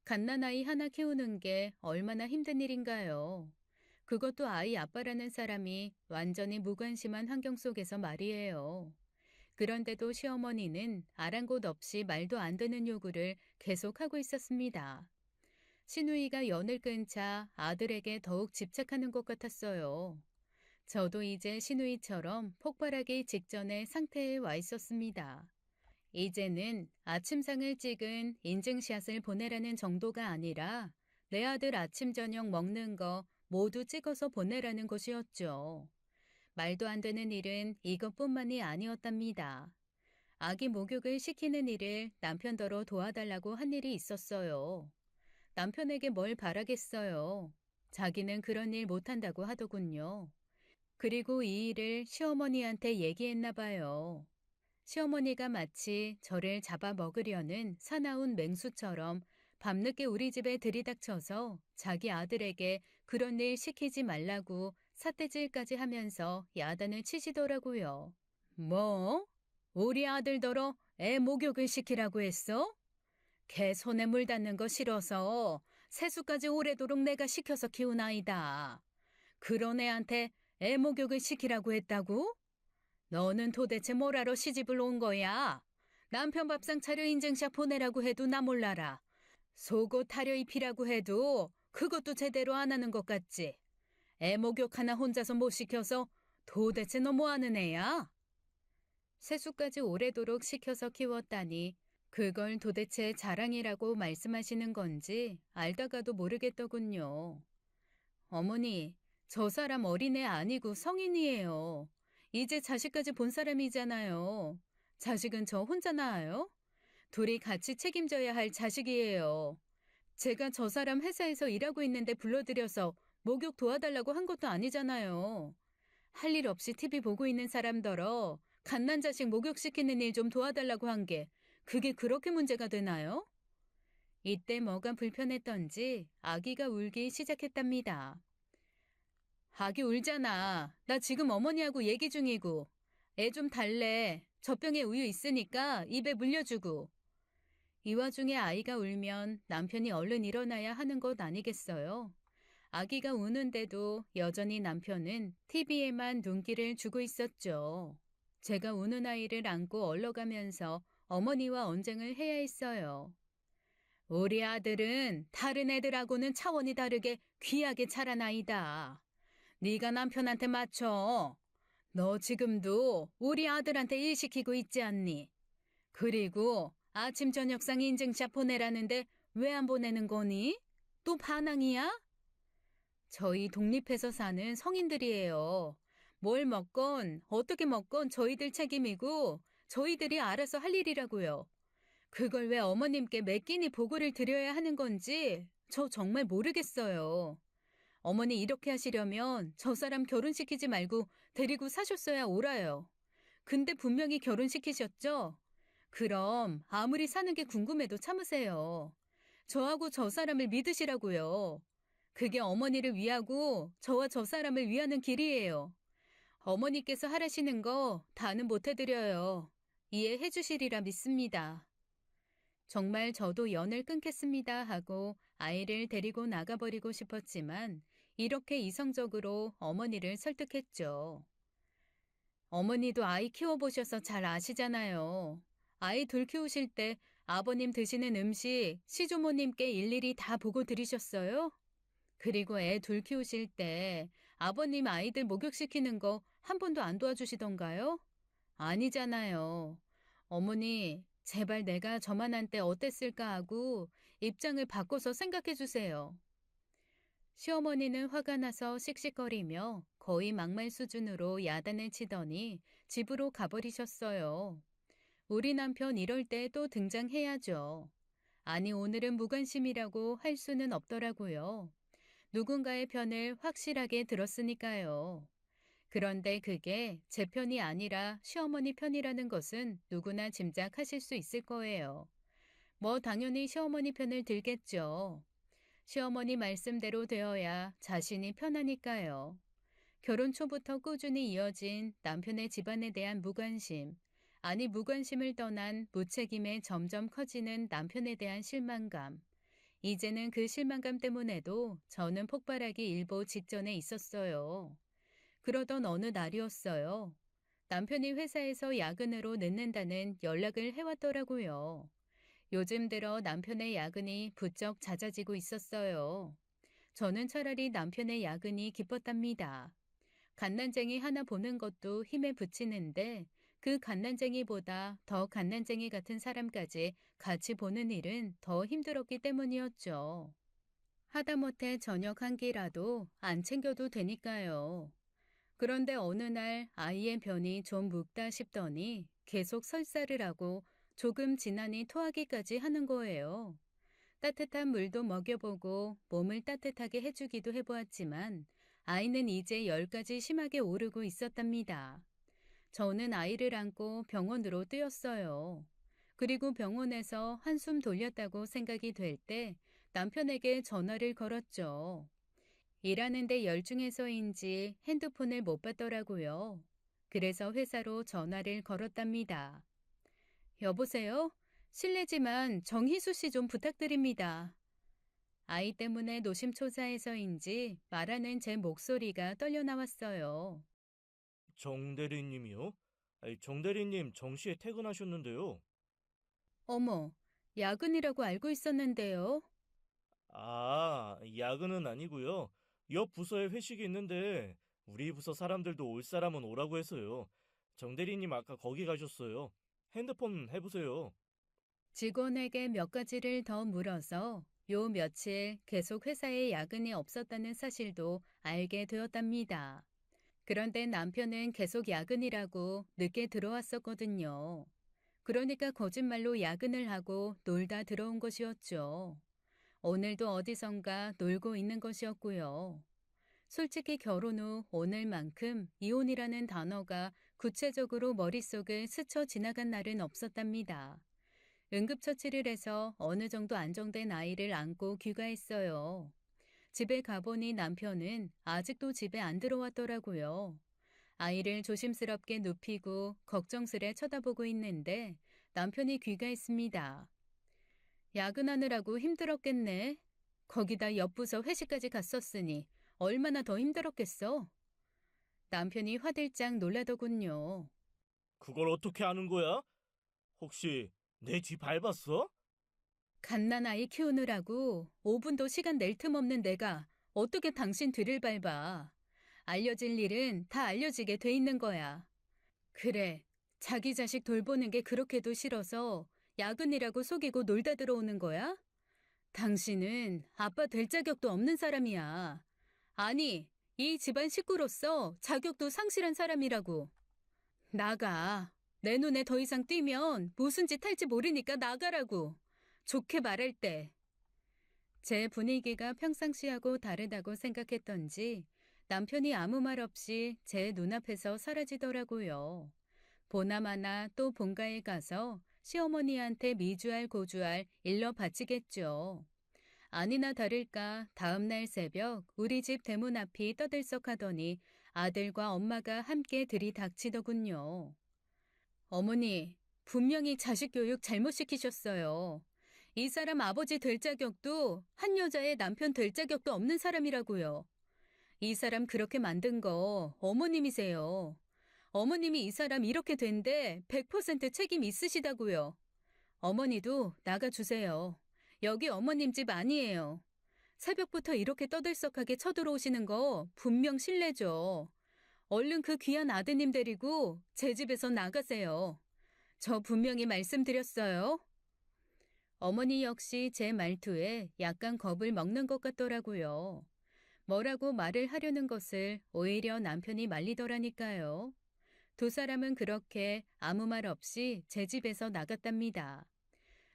갓난아이 하나 키우는 게 얼마나 힘든 일인가요? 그것도 아이 아빠라는 사람이 완전히 무관심한 환경 속에서 말이에요. 그런데도 시어머니는 아랑곳 없이 말도 안 되는 요구를 계속하고 있었습니다. 시누이가 연을 끊자 아들에게 더욱 집착하는 것 같았어요. 저도 이제 시누이처럼 폭발하기 직전의 상태에 와 있었습니다. 이제는 아침상을 찍은 인증샷을 보내라는 정도가 아니라 내 아들 아침 저녁 먹는 거 모두 찍어서 보내라는 것이었죠. 말도 안 되는 일은 이것뿐만이 아니었답니다. 아기 목욕을 시키는 일을 남편더러 도와달라고 한 일이 있었어요. 남편에게 뭘 바라겠어요. 자기는 그런 일 못한다고 하더군요. 그리고 이 일을 시어머니한테 얘기했나 봐요. 시어머니가 마치 저를 잡아먹으려는 사나운 맹수처럼 밤늦게 우리 집에 들이닥쳐서 자기 아들에게 그런 일 시키지 말라고 삿대질까지 하면서 야단을 치시더라고요. 뭐? 우리 아들더러 애 목욕을 시키라고 했어? 개 손에 물 닿는 거 싫어서 세수까지 오래도록 내가 시켜서 키운 아이다. 그런 애한테 애 목욕을 시키라고 했다고? 너는 도대체 뭘 하러 시집을 온 거야? 남편 밥상 차려 인증샷 보내라고 해도 나 몰라라. 속옷 타려 입히라고 해도 그것도 제대로 안 하는 것 같지? 애 목욕 하나 혼자서 못 시켜서 도대체 너 뭐 하는 애야? 세수까지 오래도록 시켜서 키웠다니 그걸 도대체 자랑이라고 말씀하시는 건지 알다가도 모르겠더군요. 어머니, 저 사람 어린애 아니고 성인이에요. 이제 자식까지 본 사람이잖아요. 자식은 저 혼자 낳아요? 둘이 같이 책임져야 할 자식이에요. 제가 저 사람 회사에서 일하고 있는데 불러들여서 목욕 도와달라고 한 것도 아니잖아요. 할 일 없이 TV 보고 있는 사람더러 갓난 자식 목욕시키는 일 좀 도와달라고 한 게 그게 그렇게 문제가 되나요? 이때 뭐가 불편했던지 아기가 울기 시작했답니다. 아기 울잖아. 나 지금 어머니하고 얘기 중이고. 애 좀 달래. 젖병에 우유 있으니까 입에 물려주고. 이 와중에 아이가 울면 남편이 얼른 일어나야 하는 것 아니겠어요? 아기가 우는데도 여전히 남편은 TV에만 눈길을 주고 있었죠. 제가 우는 아이를 안고 얼러가면서 어머니와 언쟁을 해야 했어요. 우리 아들은 다른 애들하고는 차원이 다르게 귀하게 자란 아이다. 네가 남편한테 맞춰. 너 지금도 우리 아들한테 일 시키고 있지 않니? 그리고 아침 저녁상 인증샷 보내라는데 왜 안 보내는 거니? 또 반항이야? 저희 독립해서 사는 성인들이에요. 뭘 먹건 어떻게 먹건 저희들 책임이고 저희들이 알아서 할 일이라고요. 그걸 왜 어머님께 매 끼니 보고를 드려야 하는 건지 저 정말 모르겠어요. 어머니 이렇게 하시려면 저 사람 결혼시키지 말고 데리고 사셨어야 옳아요. 근데 분명히 결혼시키셨죠? 그럼 아무리 사는 게 궁금해도 참으세요. 저하고 저 사람을 믿으시라고요. 그게 어머니를 위하고 저와 저 사람을 위하는 길이에요. 어머니께서 하라시는 거 다는 못 해드려요. 이해해 주시리라 믿습니다. 정말 저도 연을 끊겠습니다 하고 아이를 데리고 나가버리고 싶었지만 이렇게 이성적으로 어머니를 설득했죠. 어머니도 아이 키워보셔서 잘 아시잖아요. 아이 둘 키우실 때 아버님 드시는 음식 시조모님께 일일이 다 보고 드리셨어요? 그리고 애 둘 키우실 때 아버님 아이들 목욕시키는 거 한 번도 안 도와주시던가요? 아니잖아요. 어머니, 제발 내가 저만한 때 어땠을까 하고 입장을 바꿔서 생각해 주세요. 시어머니는 화가 나서 씩씩거리며 거의 막말 수준으로 야단을 치더니 집으로 가버리셨어요. 우리 남편 이럴 때 또 등장해야죠. 아니, 오늘은 무관심이라고 할 수는 없더라고요. 누군가의 편을 확실하게 들었으니까요. 그런데 그게 제 편이 아니라 시어머니 편이라는 것은 누구나 짐작하실 수 있을 거예요. 뭐 당연히 시어머니 편을 들겠죠. 시어머니 말씀대로 되어야 자신이 편하니까요. 결혼 초부터 꾸준히 이어진 남편의 집안에 대한 무관심, 아니 무관심을 떠난 무책임에 점점 커지는 남편에 대한 실망감. 이제는 그 실망감 때문에도 저는 폭발하기 일보 직전에 있었어요. 그러던 어느 날이었어요. 남편이 회사에서 야근으로 늦는다는 연락을 해왔더라고요. 요즘 들어 남편의 야근이 부쩍 잦아지고 있었어요. 저는 차라리 남편의 야근이 기뻤답니다. 갓난쟁이 하나 보는 것도 힘에 부치는데 그 갓난쟁이보다 더 갓난쟁이 같은 사람까지 같이 보는 일은 더 힘들었기 때문이었죠. 하다못해 저녁 한 끼라도 안 챙겨도 되니까요. 그런데 어느 날 아이의 변이 좀 묵다 싶더니 계속 설사를 하고 조금 지나니 토하기까지 하는 거예요. 따뜻한 물도 먹여보고 몸을 따뜻하게 해주기도 해보았지만 아이는 이제 열까지 심하게 오르고 있었답니다. 저는 아이를 안고 병원으로 뛰었어요. 그리고 병원에서 한숨 돌렸다고 생각이 될 때 남편에게 전화를 걸었죠. 일하는데 열중해서인지 핸드폰을 못 받더라고요. 그래서 회사로 전화를 걸었답니다. 여보세요? 실례지만 정희수 씨 좀 부탁드립니다. 아이 때문에 노심초사해서인지 말하는 제 목소리가 떨려 나왔어요. 정 대리님이요? 정 대리님 정시에 퇴근하셨는데요. 어머, 야근이라고 알고 있었는데요. 아, 야근은 아니고요. 옆 부서에 회식이 있는데 우리 부서 사람들도 올 사람은 오라고 해서요. 정 대리님 아까 거기 가셨어요. 핸드폰 해보세요. 직원에게 몇 가지를 더 물어서 요 며칠 계속 회사에 야근이 없었다는 사실도 알게 되었답니다. 그런데 남편은 계속 야근이라고 늦게 들어왔었거든요. 그러니까 거짓말로 야근을 하고 놀다 들어온 것이었죠. 오늘도 어디선가 놀고 있는 것이었고요. 솔직히 결혼 후 오늘만큼 이혼이라는 단어가 구체적으로 머릿속을 스쳐 지나간 날은 없었답니다. 응급처치를 해서 어느 정도 안정된 아이를 안고 귀가했어요. 집에 가보니 남편은 아직도 집에 안 들어왔더라고요. 아이를 조심스럽게 눕히고 걱정스레 쳐다보고 있는데 남편이 귀가했습니다. 야근하느라고 힘들었겠네. 거기다 옆부서 회식까지 갔었으니 얼마나 더 힘들었겠어. 남편이 화들짝 놀라더군요. 그걸 어떻게 아는 거야? 혹시 내 뒤 밟았어? 갓난아이 키우느라고 5분도 시간 낼 틈 없는 내가 어떻게 당신 뒤를 밟아. 알려질 일은 다 알려지게 돼 있는 거야. 그래, 자기 자식 돌보는 게 그렇게도 싫어서 야근이라고 속이고 놀다 들어오는 거야? 당신은 아빠 될 자격도 없는 사람이야. 아니, 이 집안 식구로서 자격도 상실한 사람이라고. 나가. 내 눈에 더 이상 띄면 무슨 짓 할지 모르니까 나가라고. 좋게 말할 때. 제 분위기가 평상시하고 다르다고 생각했던지 남편이 아무 말 없이 제 눈앞에서 사라지더라고요. 보나마나 또 본가에 가서 시어머니한테 미주알 고주알 일러 바치겠죠. 아니나 다를까 다음날 새벽 우리 집 대문 앞이 떠들썩하더니 아들과 엄마가 함께 들이닥치더군요. 어머니, 분명히 자식 교육 잘못 시키셨어요. 이 사람 아버지 될 자격도 한 여자의 남편 될 자격도 없는 사람이라고요. 이 사람 그렇게 만든 거 어머님이세요. 어머님이 이 사람 이렇게 된데 100% 책임 있으시다고요. 어머니도 나가주세요. 여기 어머님 집 아니에요. 새벽부터 이렇게 떠들썩하게 쳐들어오시는 거 분명 실례죠. 얼른 그 귀한 아드님 데리고 제 집에서 나가세요. 저 분명히 말씀드렸어요. 어머니 역시 제 말투에 약간 겁을 먹는 것 같더라고요. 뭐라고 말을 하려는 것을 오히려 남편이 말리더라니까요. 두 사람은 그렇게 아무 말 없이 제 집에서 나갔답니다.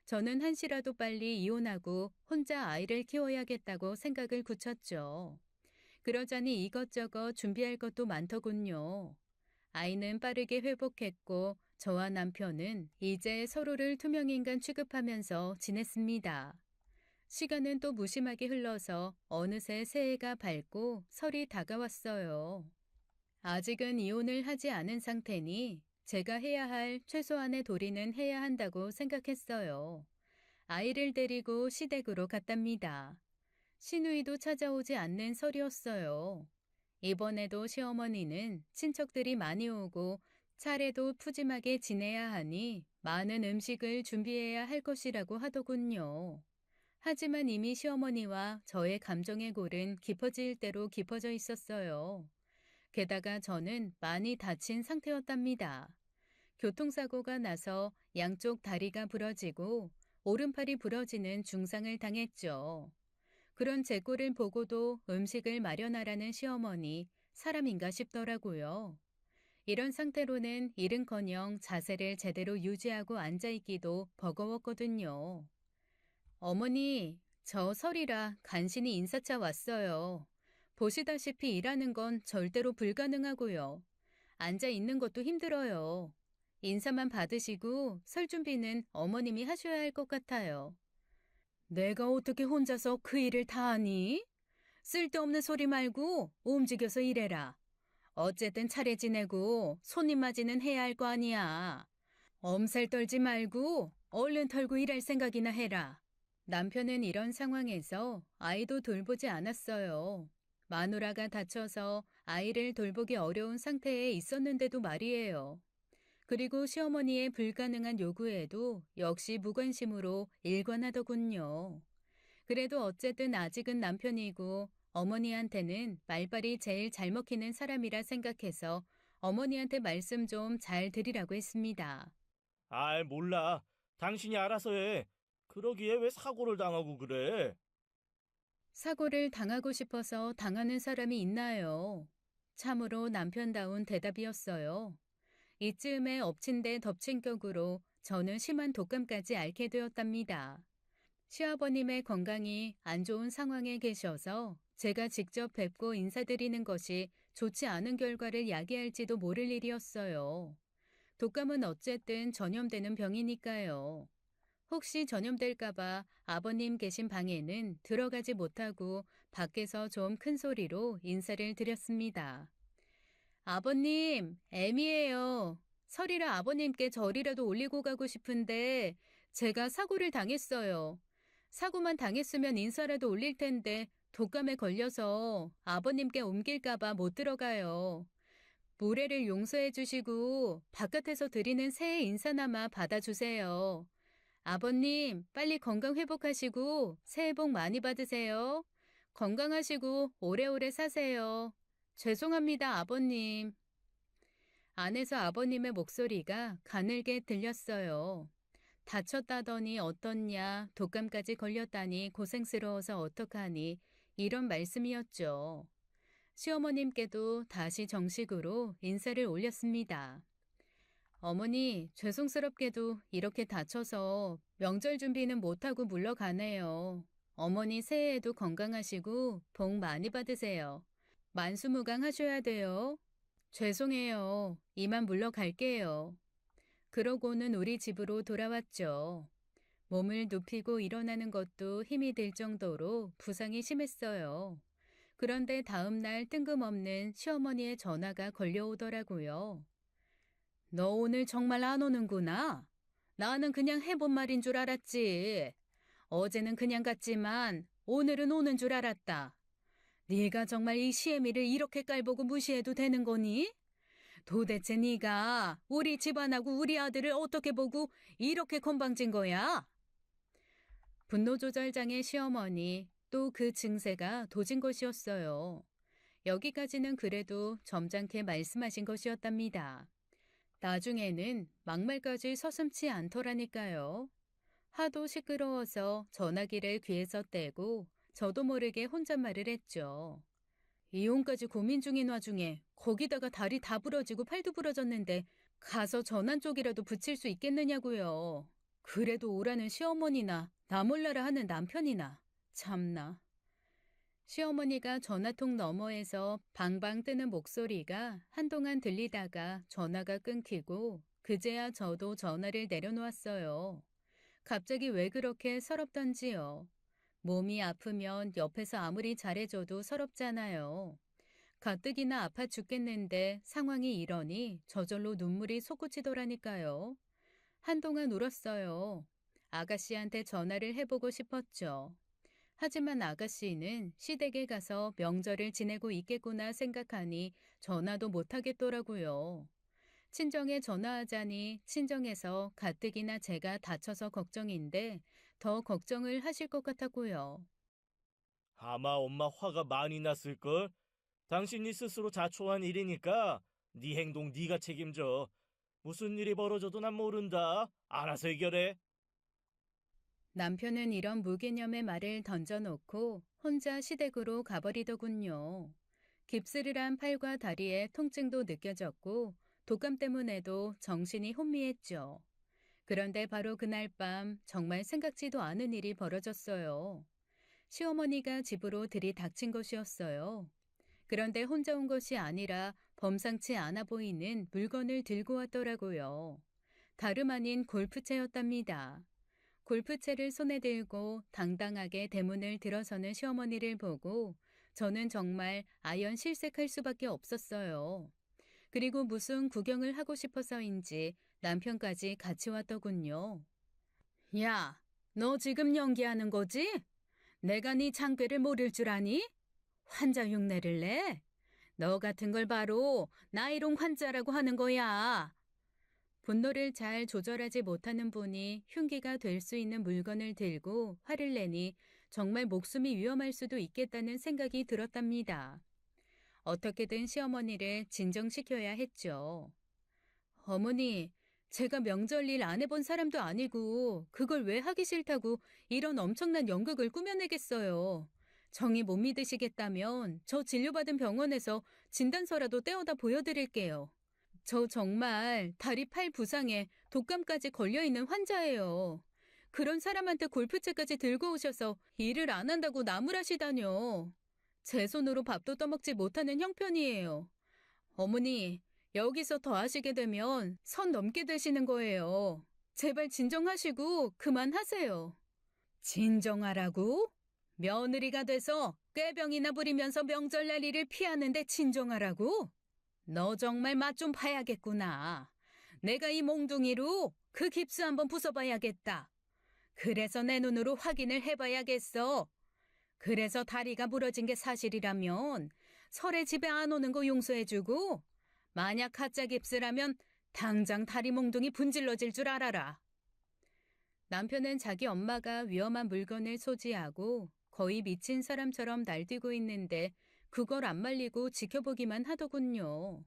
저는 한시라도 빨리 이혼하고 혼자 아이를 키워야겠다고 생각을 굳혔죠. 그러자니 이것저것 준비할 것도 많더군요. 아이는 빠르게 회복했고 저와 남편은 이제 서로를 투명인간 취급하면서 지냈습니다. 시간은 또 무심하게 흘러서 어느새 새해가 밝고 설이 다가왔어요. 아직은 이혼을 하지 않은 상태니 제가 해야 할 최소한의 도리는 해야 한다고 생각했어요. 아이를 데리고 시댁으로 갔답니다. 시누이도 찾아오지 않는 설이었어요. 이번에도 시어머니는 친척들이 많이 오고 차례도 푸짐하게 지내야 하니 많은 음식을 준비해야 할 것이라고 하더군요. 하지만 이미 시어머니와 저의 감정의 골은 깊어질 대로 깊어져 있었어요. 게다가 저는 많이 다친 상태였답니다. 교통사고가 나서 양쪽 다리가 부러지고 오른팔이 부러지는 중상을 당했죠. 그런 제 꼴을 보고도 음식을 마련하라는 시어머니, 사람인가 싶더라고요. 이런 상태로는 일은커녕 자세를 제대로 유지하고 앉아있기도 버거웠거든요. 어머니, 저 설이라 간신히 인사차 왔어요. 보시다시피 일하는 건 절대로 불가능하고요. 앉아 있는 것도 힘들어요. 인사만 받으시고 설 준비는 어머님이 하셔야 할 것 같아요. 내가 어떻게 혼자서 그 일을 다 하니? 쓸데없는 소리 말고 움직여서 일해라. 어쨌든 차례 지내고 손님 맞이는 해야 할 거 아니야. 엄살 떨지 말고 얼른 털고 일할 생각이나 해라. 남편은 이런 상황에서 아이도 돌보지 않았어요. 마누라가 다쳐서 아이를 돌보기 어려운 상태에 있었는데도 말이에요. 그리고 시어머니의 불가능한 요구에도 역시 무관심으로 일관하더군요. 그래도 어쨌든 아직은 남편이고 어머니한테는 말발이 제일 잘 먹히는 사람이라 생각해서 어머니한테 말씀 좀 잘 드리라고 했습니다. 아이, 몰라. 당신이 알아서 해. 그러기에 왜 사고를 당하고 그래? 사고를 당하고 싶어서 당하는 사람이 있나요? 참으로 남편다운 대답이었어요. 이쯤에 엎친 데 덮친 격으로 저는 심한 독감까지 앓게 되었답니다. 시아버님의 건강이 안 좋은 상황에 계셔서 제가 직접 뵙고 인사드리는 것이 좋지 않은 결과를 야기할지도 모를 일이었어요. 독감은 어쨌든 전염되는 병이니까요. 혹시 전염될까봐 아버님 계신 방에는 들어가지 못하고 밖에서 좀 큰 소리로 인사를 드렸습니다. 아버님, 애미예요. 설이라 아버님께 절이라도 올리고 가고 싶은데 제가 사고를 당했어요. 사고만 당했으면 인사라도 올릴 텐데 독감에 걸려서 아버님께 옮길까봐 못 들어가요. 무례를 용서해 주시고 바깥에서 드리는 새해 인사나마 받아주세요. 아버님, 빨리 건강 회복하시고 새해 복 많이 받으세요. 건강하시고 오래오래 사세요. 죄송합니다, 아버님. 안에서 아버님의 목소리가 가늘게 들렸어요. 다쳤다더니 어떻냐, 독감까지 걸렸다니 고생스러워서 어떡하니, 이런 말씀이었죠. 시어머님께도 다시 정식으로 인사를 올렸습니다. 어머니, 죄송스럽게도 이렇게 다쳐서 명절 준비는 못하고 물러가네요. 어머니 새해에도 건강하시고 복 많이 받으세요. 만수무강 하셔야 돼요. 죄송해요. 이만 물러갈게요. 그러고는 우리 집으로 돌아왔죠. 몸을 눕히고 일어나는 것도 힘이 들 정도로 부상이 심했어요. 그런데 다음 날 뜬금없는 시어머니의 전화가 걸려오더라고요. 너 오늘 정말 안 오는구나. 나는 그냥 해본 말인 줄 알았지. 어제는 그냥 갔지만 오늘은 오는 줄 알았다. 네가 정말 이 시애미를 이렇게 깔보고 무시해도 되는 거니? 도대체 네가 우리 집안하고 우리 아들을 어떻게 보고 이렇게 건방진 거야? 분노조절장애 시어머니 또 그 증세가 도진 것이었어요. 여기까지는 그래도 점잖게 말씀하신 것이었답니다. 나중에는 막말까지 서슴지 않더라니까요. 하도 시끄러워서 전화기를 귀에서 떼고 저도 모르게 혼잣말을 했죠. 이혼까지 고민 중인 와중에 거기다가 다리 다 부러지고 팔도 부러졌는데 가서 전환 쪽이라도 붙일 수 있겠느냐고요. 그래도 오라는 시어머니나 나 몰라라 하는 남편이나 참나. 시어머니가 전화통 너머에서 방방 뜨는 목소리가 한동안 들리다가 전화가 끊기고 그제야 저도 전화를 내려놓았어요. 갑자기 왜 그렇게 서럽던지요. 몸이 아프면 옆에서 아무리 잘해줘도 서럽잖아요. 가뜩이나 아파 죽겠는데 상황이 이러니 저절로 눈물이 솟구치더라니까요. 한동안 울었어요. 아가씨한테 전화를 해보고 싶었죠. 하지만 아가씨는 시댁에 가서 명절을 지내고 있겠구나 생각하니 전화도 못하겠더라고요. 친정에 전화하자니 친정에서 가뜩이나 제가 다쳐서 걱정인데 더 걱정을 하실 것 같았고요. 아마 엄마 화가 많이 났을걸? 당신이 스스로 자초한 일이니까 네 행동 네가 책임져. 무슨 일이 벌어져도 난 모른다. 알아서 해결해. 남편은 이런 무개념의 말을 던져놓고 혼자 시댁으로 가버리더군요. 깁스를 팔과 다리에 통증도 느껴졌고 독감 때문에도 정신이 혼미했죠. 그런데 바로 그날 밤 정말 생각지도 않은 일이 벌어졌어요. 시어머니가 집으로 들이닥친 것이었어요. 그런데 혼자 온 것이 아니라 범상치 않아 보이는 물건을 들고 왔더라고요. 다름 아닌 골프채였답니다. 골프채를 손에 들고 당당하게 대문을 들어서는 시어머니를 보고 저는 정말 아연 실색할 수밖에 없었어요. 그리고 무슨 구경을 하고 싶어서인지 남편까지 같이 왔더군요. 야, 너 지금 연기하는 거지? 내가 네 장괴를 모를 줄 아니? 환자 흉내를 내? 너 같은 걸 바로 나이롱 환자라고 하는 거야. 분노를 잘 조절하지 못하는 분이 흉기가 될 수 있는 물건을 들고 화를 내니 정말 목숨이 위험할 수도 있겠다는 생각이 들었답니다. 어떻게든 시어머니를 진정시켜야 했죠. 어머니, 제가 명절 일 안 해본 사람도 아니고 그걸 왜 하기 싫다고 이런 엄청난 연극을 꾸며내겠어요. 정이 못 믿으시겠다면 저 진료받은 병원에서 진단서라도 떼어다 보여드릴게요. 저 정말 다리 팔 부상에 독감까지 걸려있는 환자예요. 그런 사람한테 골프채까지 들고 오셔서 일을 안 한다고 나무라시다뇨. 제 손으로 밥도 떠먹지 못하는 형편이에요. 어머니, 여기서 더 하시게 되면 선 넘게 되시는 거예요. 제발 진정하시고 그만하세요. 진정하라고? 며느리가 돼서 꾀병이나 부리면서 명절날 일을 피하는데 진정하라고? 너 정말 맛 좀 봐야겠구나. 내가 이 몽둥이로 그 깁스 한번 부숴봐야겠다. 그래서 내 눈으로 확인을 해봐야겠어. 그래서 다리가 부러진 게 사실이라면 설에 집에 안 오는 거 용서해주고 만약 가짜 깁스라면 당장 다리 몽둥이 분질러질 줄 알아라. 남편은 자기 엄마가 위험한 물건을 소지하고 거의 미친 사람처럼 날뛰고 있는데 그걸 안 말리고 지켜보기만 하더군요.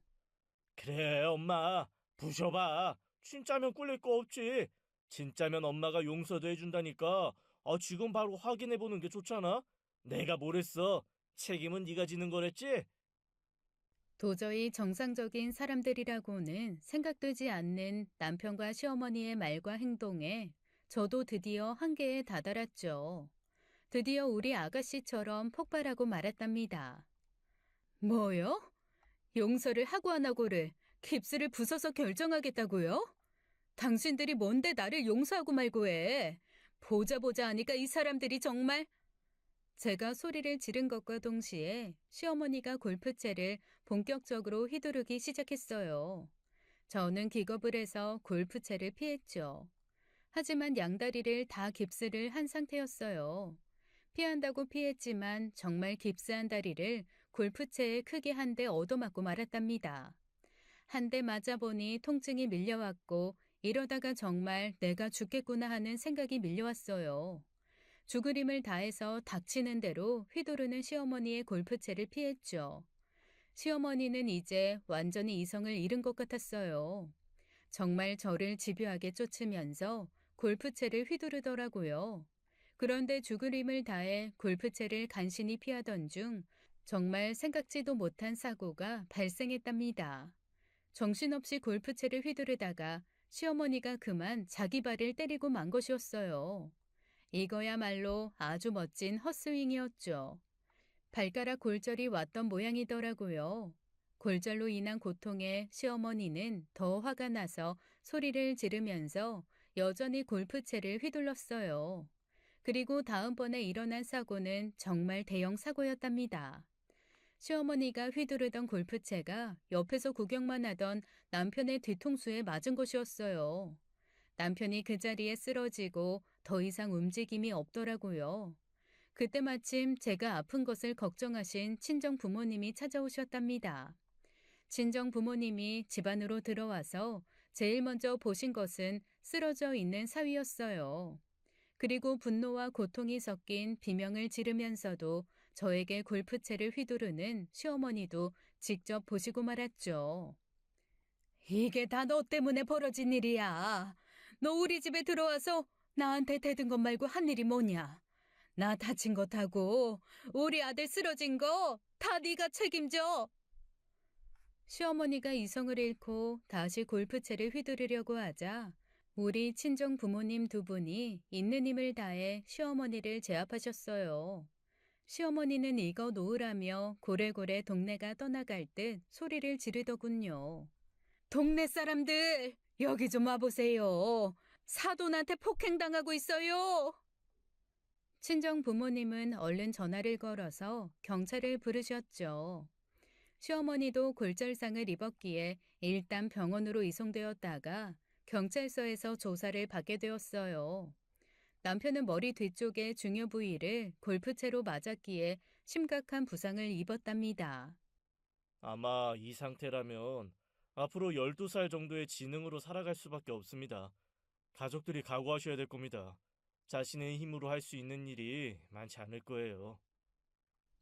그래, 엄마. 부셔봐. 진짜면 꿀릴 거 없지. 진짜면 엄마가 용서도 해준다니까. 지금 바로 확인해보는 게 좋잖아. 내가 뭘 했어? 책임은 네가 지는 거랬지? 도저히 정상적인 사람들이라고는 생각되지 않는 남편과 시어머니의 말과 행동에 저도 드디어 한계에 다다랐죠. 드디어 우리 아가씨처럼 폭발하고 말았답니다. 뭐요? 용서를 하고 안 하고를 깁스를 부숴서 결정하겠다고요? 당신들이 뭔데 나를 용서하고 말고 해. 보자 보자 하니까 이 사람들이 정말. 제가 소리를 지른 것과 동시에 시어머니가 골프채를 본격적으로 휘두르기 시작했어요. 저는 기겁을 해서 골프채를 피했죠. 하지만 양다리를 다 깁스를 한 상태였어요. 피한다고 피했지만 정말 깁스한 다리를 골프채에 크게 한 대 얻어맞고 말았답니다. 한 대 맞아보니 통증이 밀려왔고 이러다가 정말 내가 죽겠구나 하는 생각이 밀려왔어요. 죽을 힘을 다해서 닥치는 대로 휘두르는 시어머니의 골프채를 피했죠. 시어머니는 이제 완전히 이성을 잃은 것 같았어요. 정말 저를 집요하게 쫓으면서 골프채를 휘두르더라고요. 그런데 죽을 힘을 다해 골프채를 간신히 피하던 중 정말 생각지도 못한 사고가 발생했답니다. 정신없이 골프채를 휘두르다가 시어머니가 그만 자기 발을 때리고 만 것이었어요. 이거야말로 아주 멋진 헛스윙이었죠. 발가락 골절이 왔던 모양이더라고요. 골절로 인한 고통에 시어머니는 더 화가 나서 소리를 지르면서 여전히 골프채를 휘둘렀어요. 그리고 다음번에 일어난 사고는 정말 대형 사고였답니다. 시어머니가 휘두르던 골프채가 옆에서 구경만 하던 남편의 뒤통수에 맞은 것이었어요. 남편이 그 자리에 쓰러지고 더 이상 움직임이 없더라고요. 그때 마침 제가 아픈 것을 걱정하신 친정 부모님이 찾아오셨답니다. 친정 부모님이 집 안으로 들어와서 제일 먼저 보신 것은 쓰러져 있는 사위였어요. 그리고 분노와 고통이 섞인 비명을 지르면서도 저에게 골프채를 휘두르는 시어머니도 직접 보시고 말았죠. 이게 다 너 때문에 벌어진 일이야. 너 우리 집에 들어와서 나한테 대든 것 말고 한 일이 뭐냐? 나 다친 것하고 우리 아들 쓰러진 거 다 네가 책임져. 시어머니가 이성을 잃고 다시 골프채를 휘두르려고 하자 우리 친정 부모님 두 분이 있는 힘을 다해 시어머니를 제압하셨어요. 시어머니는 이거 놓으라며 고래고래 동네가 떠나갈 듯 소리를 지르더군요. 동네 사람들 여기 좀 와보세요. 사돈한테 폭행당하고 있어요. 친정 부모님은 얼른 전화를 걸어서 경찰을 부르셨죠. 시어머니도 골절상을 입었기에 일단 병원으로 이송되었다가 경찰서에서 조사를 받게 되었어요. 남편은 머리 뒤쪽의 중요 부위를 골프채로 맞았기에 심각한 부상을 입었답니다. 아마 이 상태라면 앞으로 12살 정도의 지능으로 살아갈 수밖에 없습니다. 가족들이 각오하셔야 될 겁니다. 자신의 힘으로 할 수 있는 일이 많지 않을 거예요.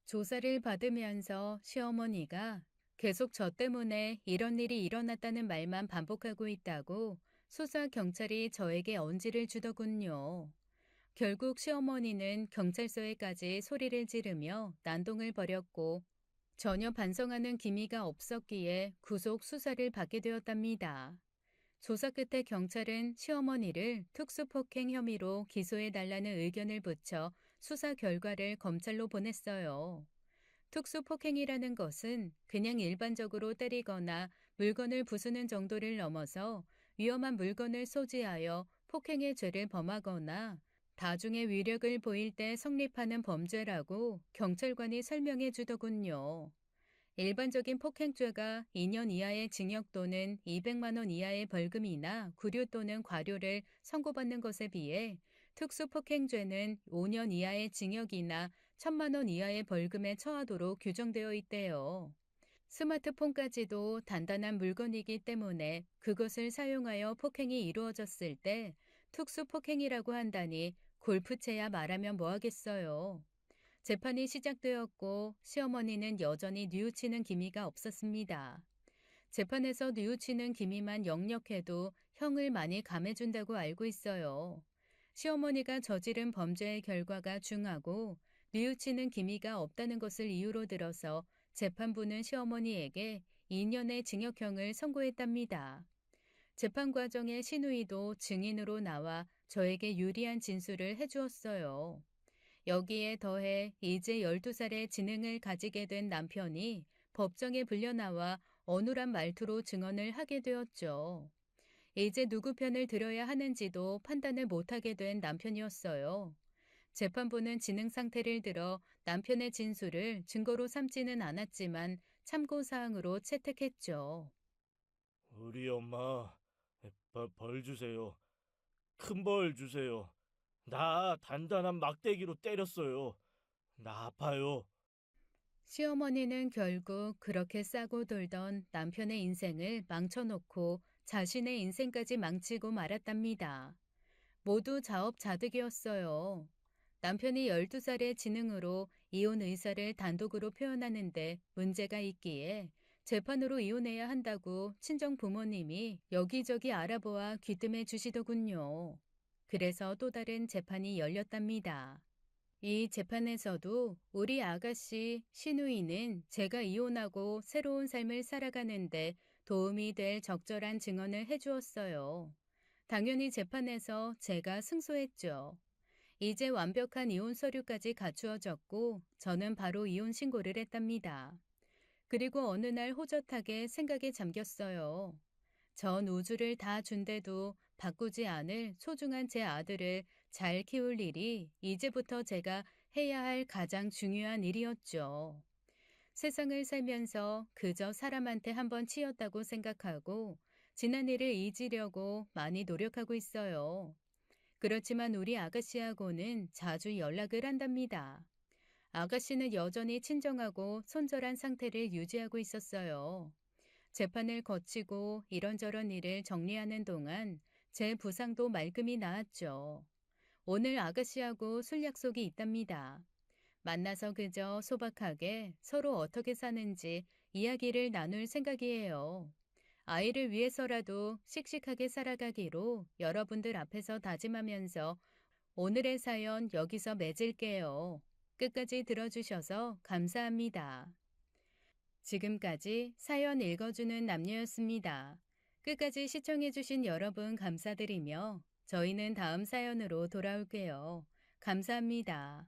조사를 받으면서 시어머니가 계속 저 때문에 이런 일이 일어났다는 말만 반복하고 있다고 수사 경찰이 저에게 언지를 주더군요. 결국 시어머니는 경찰서에까지 소리를 지르며 난동을 벌였고 전혀 반성하는 기미가 없었기에 구속 수사를 받게 되었답니다. 조사 끝에 경찰은 시어머니를 특수폭행 혐의로 기소해달라는 의견을 붙여 수사 결과를 검찰로 보냈어요. 특수폭행이라는 것은 그냥 일반적으로 때리거나 물건을 부수는 정도를 넘어서 위험한 물건을 소지하여 폭행의 죄를 범하거나 다중의 위력을 보일 때 성립하는 범죄라고 경찰관이 설명해 주더군요. 일반적인 폭행죄가 2년 이하의 징역 또는 200만 원 이하의 벌금이나 구류 또는 과료를 선고받는 것에 비해 특수폭행죄는 5년 이하의 징역이나 1,000만 원 이하의 벌금에 처하도록 규정되어 있대요. 스마트폰까지도 단단한 물건이기 때문에 그것을 사용하여 폭행이 이루어졌을 때 특수폭행이라고 한다니 골프채야 말하면 뭐하겠어요. 재판이 시작되었고 시어머니는 여전히 뉘우치는 기미가 없었습니다. 재판에서 뉘우치는 기미만 역력해도 형을 많이 감해준다고 알고 있어요. 시어머니가 저지른 범죄의 결과가 중하고 뉘우치는 기미가 없다는 것을 이유로 들어서 재판부는 시어머니에게 2년의 징역형을 선고했답니다. 재판 과정에 시누이도 증인으로 나와 저에게 유리한 진술을 해주었어요. 여기에 더해 이제 12살의 지능을 가지게 된 남편이 법정에 불려나와 어눌한 말투로 증언을 하게 되었죠. 이제 누구 편을 들어야 하는지도 판단을 못하게 된 남편이었어요. 재판부는 지능 상태를 들어 남편의 진술을 증거로 삼지는 않았지만 참고사항으로 채택했죠. 우리 엄마, 벌 주세요. 큰 벌 주세요. 나 단단한 막대기로 때렸어요. 나 아파요. 시어머니는 결국 그렇게 싸고 돌던 남편의 인생을 망쳐놓고 자신의 인생까지 망치고 말았답니다. 모두 자업자득이었어요. 남편이 12살의 지능으로 이혼 의사를 단독으로 표현하는데 문제가 있기에 재판으로 이혼해야 한다고 친정 부모님이 여기저기 알아보아 귀뜸해 주시더군요. 그래서 또 다른 재판이 열렸답니다. 이 재판에서도 우리 아가씨 시누이는 제가 이혼하고 새로운 삶을 살아가는데 도움이 될 적절한 증언을 해주었어요. 당연히 재판에서 제가 승소했죠. 이제 완벽한 이혼 서류까지 갖추어졌고 저는 바로 이혼 신고를 했답니다. 그리고 어느 날 호젓하게 생각에 잠겼어요. 전 우주를 다 준데도 바꾸지 않을 소중한 제 아들을 잘 키울 일이 이제부터 제가 해야 할 가장 중요한 일이었죠. 세상을 살면서 그저 사람한테 한번 치였다고 생각하고 지난 일을 잊으려고 많이 노력하고 있어요. 그렇지만 우리 아가씨하고는 자주 연락을 한답니다. 아가씨는 여전히 친정하고 손절한 상태를 유지하고 있었어요. 재판을 거치고 이런저런 일을 정리하는 동안 제 부상도 말끔히 나았죠. 오늘 아가씨하고 술 약속이 있답니다. 만나서 그저 소박하게 서로 어떻게 사는지 이야기를 나눌 생각이에요. 아이를 위해서라도 씩씩하게 살아가기로 여러분들 앞에서 다짐하면서 오늘의 사연 여기서 맺을게요. 끝까지 들어주셔서 감사합니다. 지금까지 사연 읽어주는 남녀였습니다. 끝까지 시청해주신 여러분 감사드리며 저희는 다음 사연으로 돌아올게요. 감사합니다.